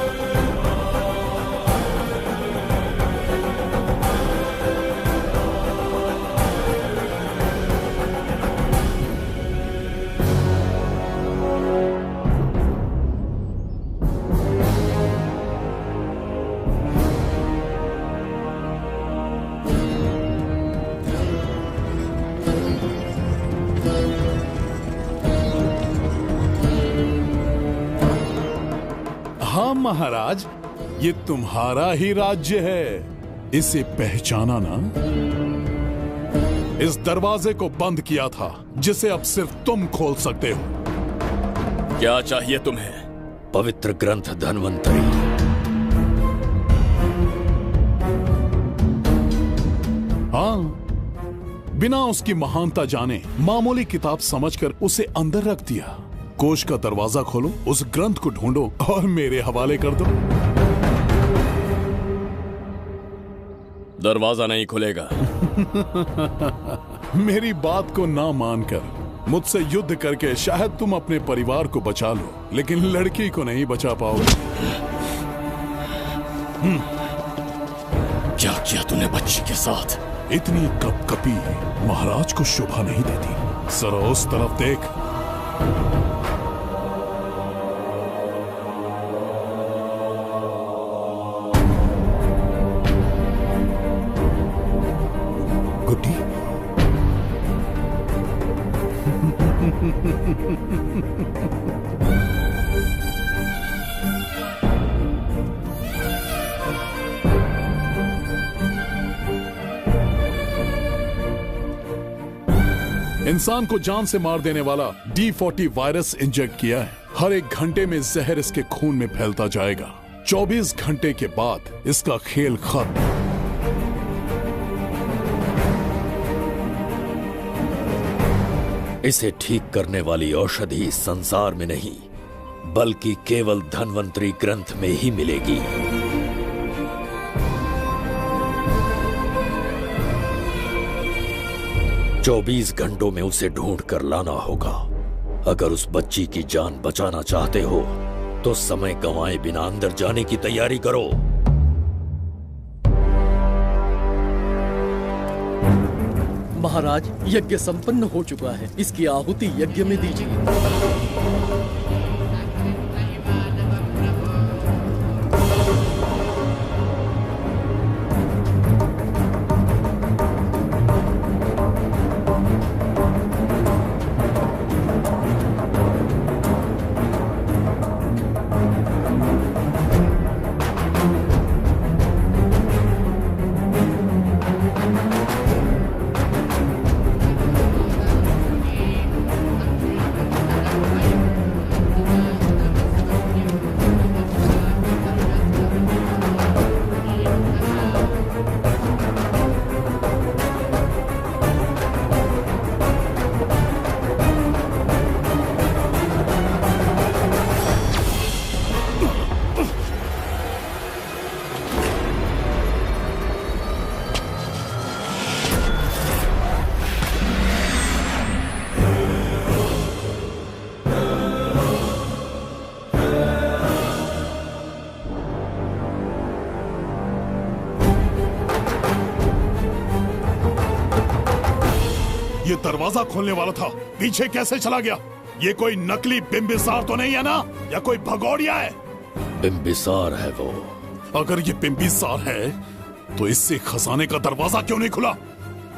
महाराज, ये तुम्हारा ही राज्य है। इसे पहचाना ना? इस दरवाजे को बंद किया था जिसे अब सिर्फ तुम खोल सकते हो। क्या चाहिए तुम्हें? पवित्र ग्रंथ धन्वंतरी। हाँ, बिना उसकी महानता जाने मामूली किताब समझकर उसे अंदर रख दिया। कोष का दरवाजा खोलो, उस ग्रंथ को ढूंढो और मेरे हवाले कर दो। दरवाजा नहीं खुलेगा। मेरी बात को ना मानकर मुझसे युद्ध करके शायद तुम अपने परिवार को बचा लो, लेकिन लड़की को नहीं बचा पाओगे। क्या किया तूने बच्ची के साथ? इतनी कपकपी महाराज को शोभा नहीं देती। जरा उस तरफ देख। इंसान को जान से मार देने वाला D40 वायरस इंजेक्ट किया है। हर 1 घंटे में जहर इसके खून में फैलता जाएगा। 24 घंटे के बाद इसका खेल खत्म। इसे ठीक करने वाली औषधि संसार में नहीं, बल्कि केवल धन्वंतरी ग्रंथ में ही मिलेगी। चौबीस घंटों में उसे ढूंढ कर लाना होगा। अगर उस बच्ची की जान बचाना चाहते हो तो समय गंवाए बिना अंदर जाने की तैयारी करो। महाराज, यज्ञ संपन्न हो चुका है, इसकी आहुति यज्ञ में दीजिए। ये दरवाजा खोलने वाला था, पीछे कैसे चला गया? ये कोई नकली बिंबिसार तो नहीं है ना, या कोई भगोड़िया है? बिंबिसार है वो। अगर ये बिंबिसार है तो इससे खजाने का दरवाजा क्यों नहीं खुला?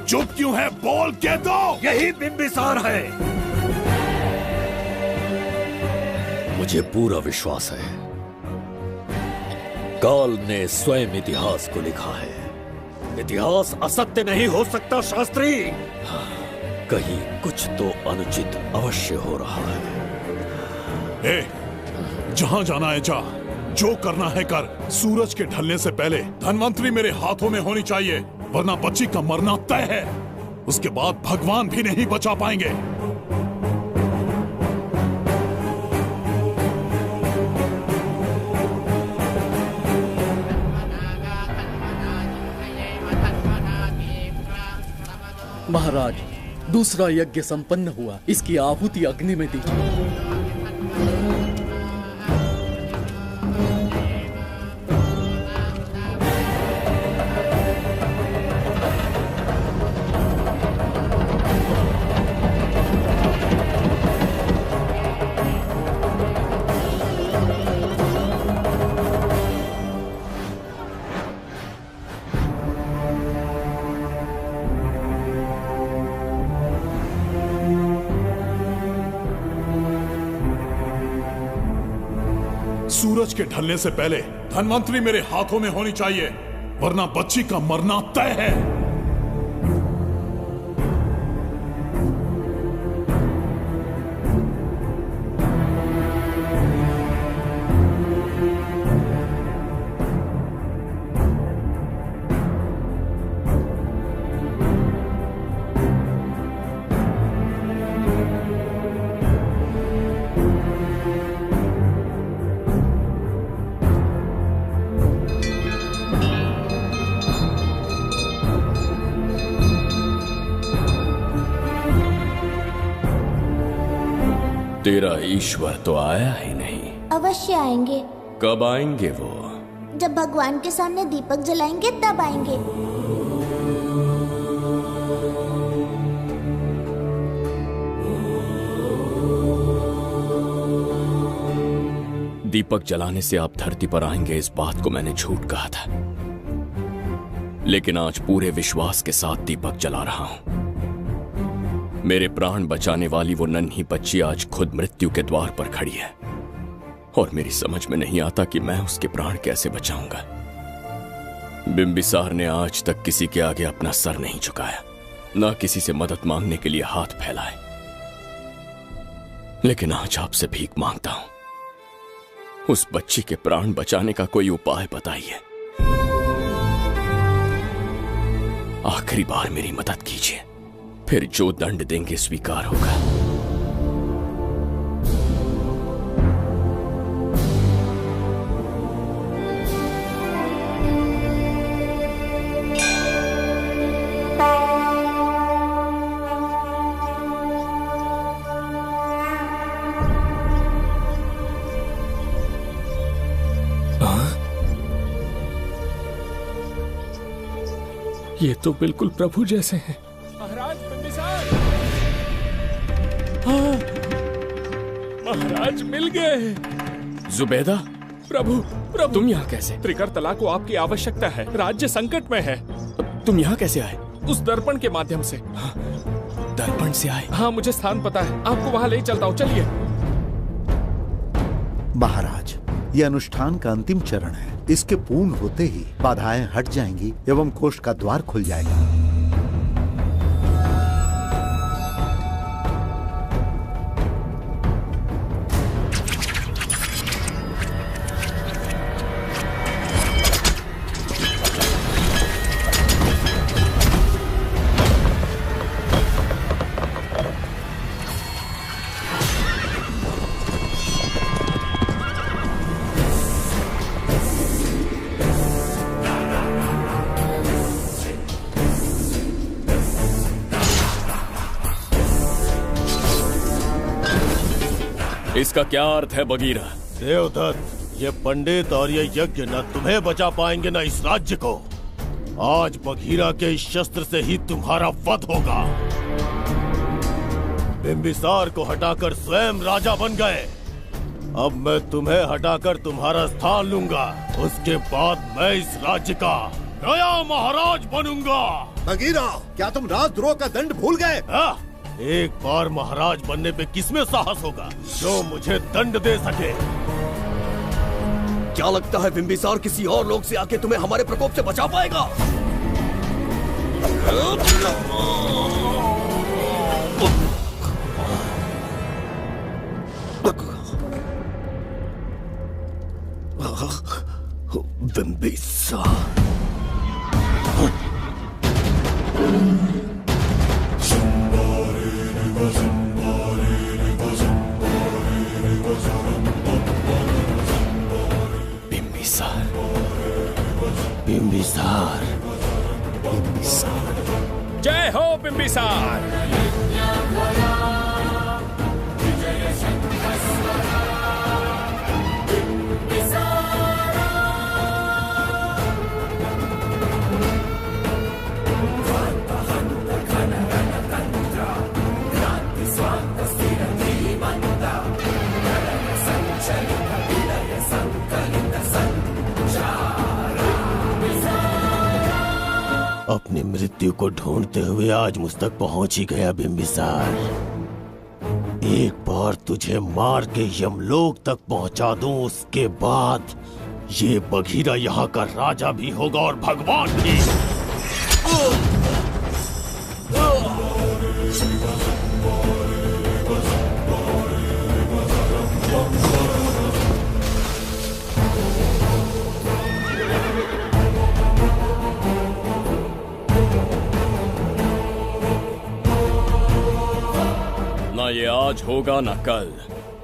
चुप क्यों है? बोल के दो। यही बिंबिसार है। मुझे पूरा विश्वास है, काल ने स्वयं इतिहास को लिखा है। इतिहास असत्य नहीं हो सकता शास्त्री। कहीं कुछ तो अनुचित अवश्य हो रहा है। जहां जाना है जा, जो करना है कर। सूरज के ढलने से पहले धन्वंतरी मेरे हाथों में होनी चाहिए, वरना बच्ची का मरना तय है। उसके बाद भगवान भी नहीं बचा पाएंगे। महाराज, दूसरा यज्ञ संपन्न हुआ, इसकी आहुति अग्नि में दीजिए। सूरज के ढलने से पहले धन्वंतरी मेरे हाथों में होनी चाहिए, वरना बच्ची का मरना तय है। तेरा ईश्वर तो आया ही नहीं। अवश्य आएंगे। कब आएंगे वो? जब भगवान के सामने दीपक जलाएंगे तब आएंगे। दीपक जलाने से आप धरती पर आएंगे, इस बात को मैंने झूठ कहा था, लेकिन आज पूरे विश्वास के साथ दीपक जला रहा हूं। मेरे प्राण बचाने वाली वो नन्ही बच्ची आज खुद मृत्यु के द्वार पर खड़ी है, और मेरी समझ में नहीं आता कि मैं उसके प्राण कैसे बचाऊंगा। बिंबिसार ने आज तक किसी के आगे अपना सर नहीं झुकाया, ना किसी से मदद मांगने के लिए हाथ फैलाए, लेकिन आज आपसे भीख मांगता हूं। उस बच्ची के प्राण बचाने का कोई उपाय बताइए। आखिरी बार मेरी मदद कीजिए, फिर जो दंड देंगे स्वीकार होगा। ये तो बिल्कुल प्रभु जैसे हैं। महाराज बिंबिसार! हाँ, महाराज मिल गए। जुबैदा, प्रभु तुम यहाँ कैसे? त्रिकर्तला को आपकी आवश्यकता है, राज्य संकट में है। तुम यहाँ कैसे आए? उस दर्पण के माध्यम से। दर्पण से आए? हाँ, मुझे स्थान पता है, आपको वहाँ ले चलता हूँ, चलिए। महाराज, ये अनुष्ठान का अंतिम चरण है। इसके पूर्ण होते ही बाधाएं हट जाएंगी एवं कोष का द्वार खुल जाएगा। इसका क्या अर्थ है बगीरा? देवदत्त, ये पंडित और ये यज्ञ न तुम्हें बचा पाएंगे न इस राज्य को। आज बगीरा के इस शस्त्र से ही तुम्हारा वध होगा। बिंबिसार को हटाकर स्वयं राजा बन गए। अब मैं तुम्हें हटाकर तुम्हारा स्थान लूंगा। उसके बाद मैं इस राज्य का नया महाराज बनूंगा। बगीरा, क्या तुम राजद्रोह का दंड भूल गए? एक बार महाराज बनने पे किसमें साहस होगा जो मुझे दंड दे सके? क्या लगता है बिंबिसार किसी और लोग से आके तुम्हें हमारे प्रकोप से बचा पाएगा? बिंबिसार, बिंबिसार, बिंबिसार। जय हो बिंबिसार। अपनी मृत्यु को ढूंढते हुए आज मुझ तक पहुंच ही गया बिंबिसार। एक बार तुझे मार के यमलोक तक पहुंचा दूं, उसके बाद ये बगीरा यहाँ का राजा भी होगा और भगवान भी। ना ये आज होगा ना कल।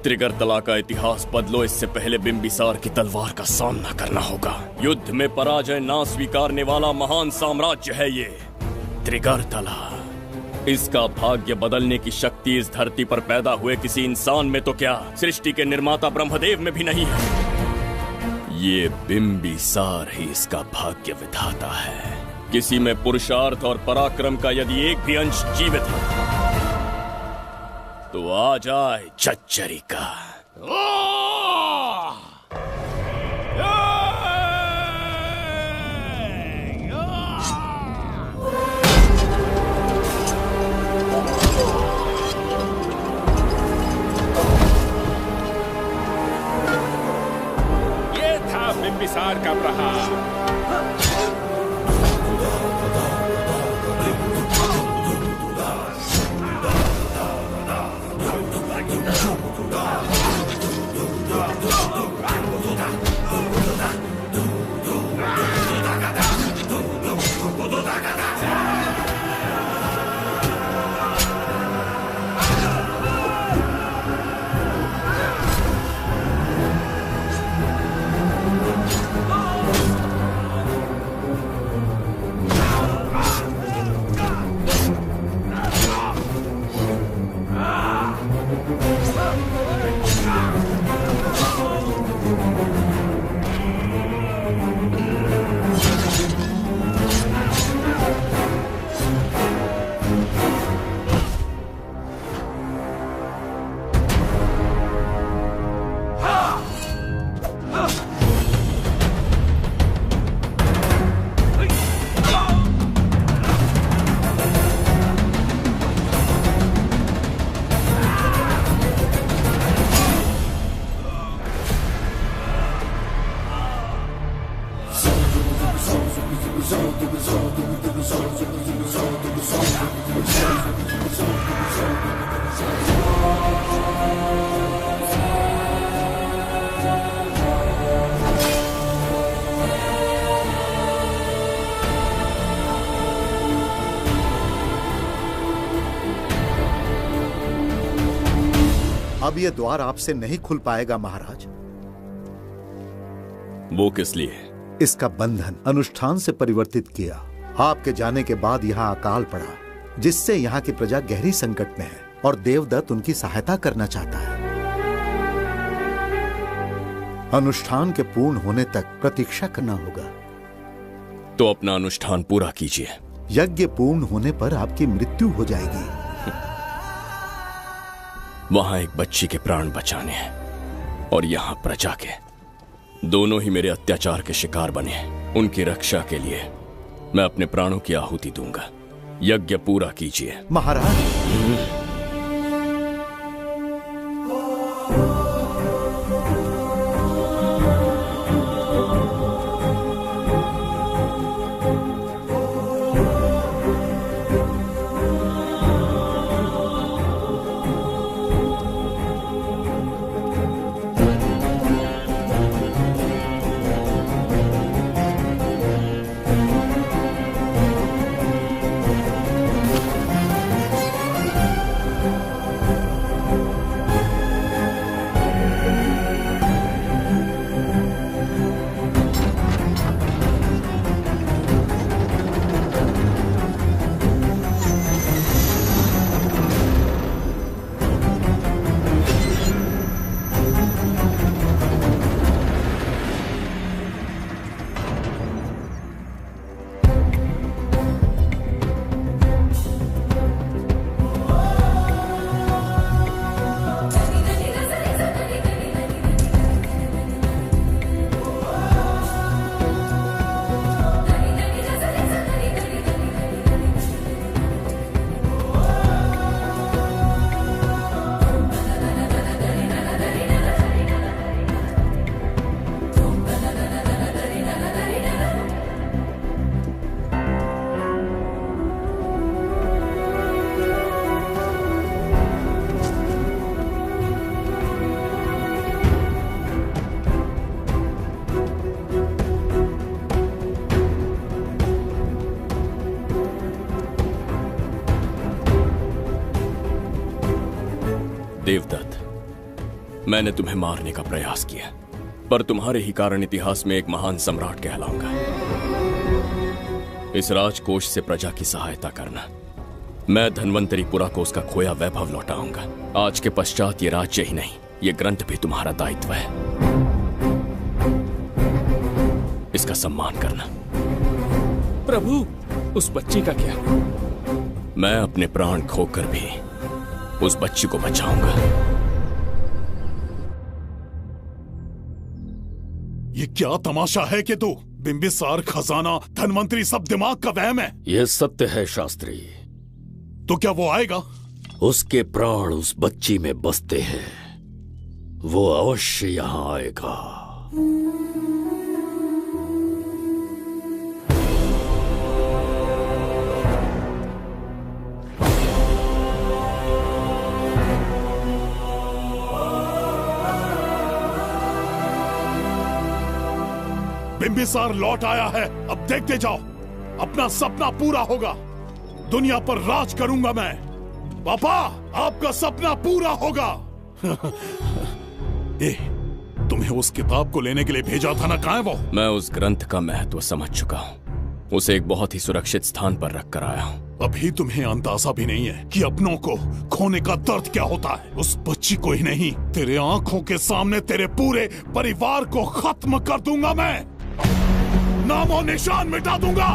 त्रिगर्तला का इतिहास बदलो, इससे पहले बिंबिसार की तलवार का सामना करना होगा। युद्ध में पराजय ना स्वीकारने वाला महान साम्राज्य है ये त्रिगर्तला। इसका भाग्य बदलने की शक्ति इस धरती पर पैदा हुए किसी इंसान में तो क्या, सृष्टि के निर्माता ब्रह्मदेव में भी नहीं है। ये बिंबिसार ही इसका भाग्य विधाता है। किसी में पुरुषार्थ और पराक्रम का यदि एक भी अंश जीवित है तो आ जाए चच्चरी का। ये था बिंबिसार का प्रहार। अब ये द्वार आपसे नहीं खुल पाएगा महाराज। वो किस लिए? इसका बंधन अनुष्ठान से परिवर्तित किया। आपके जाने के बाद यहाँ अकाल पड़ा, जिससे यहाँ की प्रजा गहरी संकट में है और देवदत्त उनकी सहायता करना चाहता है। अनुष्ठान के पूर्ण होने तक प्रतीक्षा करना होगा। तो अपना अनुष्ठान पूरा कीजिए। यज्ञ पूर्ण होने पर आपकी मृत्यु हो जाएगी। वहां एक बच्ची के प्राण बचाने हैं और यहाँ प्रजा के, दोनों ही मेरे अत्याचार के शिकार बने हैं। उनकी रक्षा के लिए मैं अपने प्राणों की आहुति दूंगा। यज्ञ पूरा कीजिए। महाराज, देवदत्त, मैंने तुम्हें मारने का प्रयास किया, पर तुम्हारे ही कारण इतिहास में एक महान सम्राट कहलाऊंगा। इस राजकोष से प्रजा की सहायता करना। मैं धन्वंतरीपुरा को उसका खोया वैभव लौटाऊंगा। आज के पश्चात ये राज्य ही नहीं, ये ग्रंथ भी तुम्हारा दायित्व है। इसका सम्मान करना। प्रभु, उस बच्ची का क्या? मैं अपने प्राण खोकर भी उस बच्ची को बचाऊंगा। ये क्या तमाशा है कि तू बिंबिसार, खजाना, धनवंतरी सब दिमाग का वहम है? यह सत्य है शास्त्री। तो क्या वो आएगा? उसके प्राण उस बच्ची में बसते हैं। वो अवश्य यहां आएगा। बिंबिसार लौट आया है। अब देखते जाओ, अपना सपना पूरा होगा। दुनिया पर राज करूंगा मैं। पापा, आपका सपना पूरा होगा। तुम्हें उस किताब को लेने के लिए भेजा था ना, कहाँ है वो? मैं उस ग्रंथ का महत्व समझ चुका हूँ। उसे एक बहुत ही सुरक्षित स्थान पर रख कर आया हूँ। अभी तुम्हें अंदाजा भी नहीं है कि अपनों को खोने का दर्द क्या होता है। उस बच्ची को ही नहीं, तेरे आंखों के सामने तेरे पूरे परिवार को खत्म कर दूंगा मैं। नामो निशान मिटा दूंगा।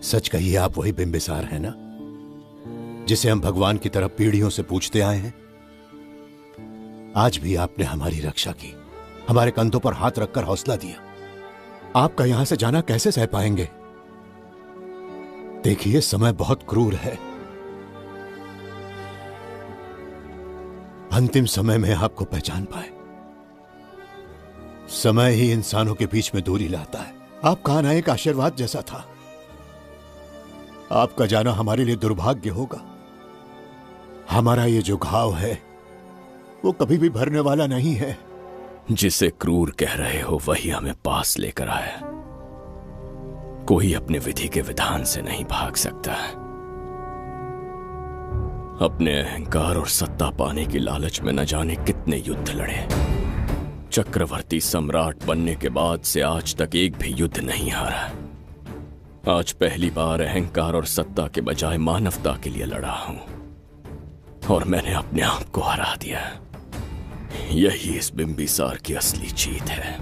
सच कहिए, आप वही बिंबिसार हैं ना, जिसे हम भगवान की तरफ पीढ़ियों से पूछते आए हैं? आज भी आपने हमारी रक्षा की, हमारे कंधों पर हाथ रखकर हौसला दिया। आपका यहां से जाना कैसे सह पाएंगे? देखिए, समय बहुत क्रूर है। अंतिम समय में आपको पहचान पाए। समय ही इंसानों के बीच में दूरी लाता है। आपका आना एक आशीर्वाद जैसा था। आपका जाना हमारे लिए दुर्भाग्य होगा। हमारा ये जो घाव है वो कभी भी भरने वाला नहीं है। जिसे क्रूर कह रहे हो वही हमें पास लेकर आया। कोई अपने विधि के विधान से नहीं भाग सकता। अपने अहंकार और सत्ता पाने की लालच में न जाने कितने युद्ध लड़े। चक्रवर्ती सम्राट बनने के बाद से आज तक एक भी युद्ध नहीं हारा। आज पहली बार अहंकार और सत्ता के बजाय मानवता के लिए लड़ा हूं, और मैंने अपने आप को हरा दिया। यही इस बिंबिसार की असली जीत है।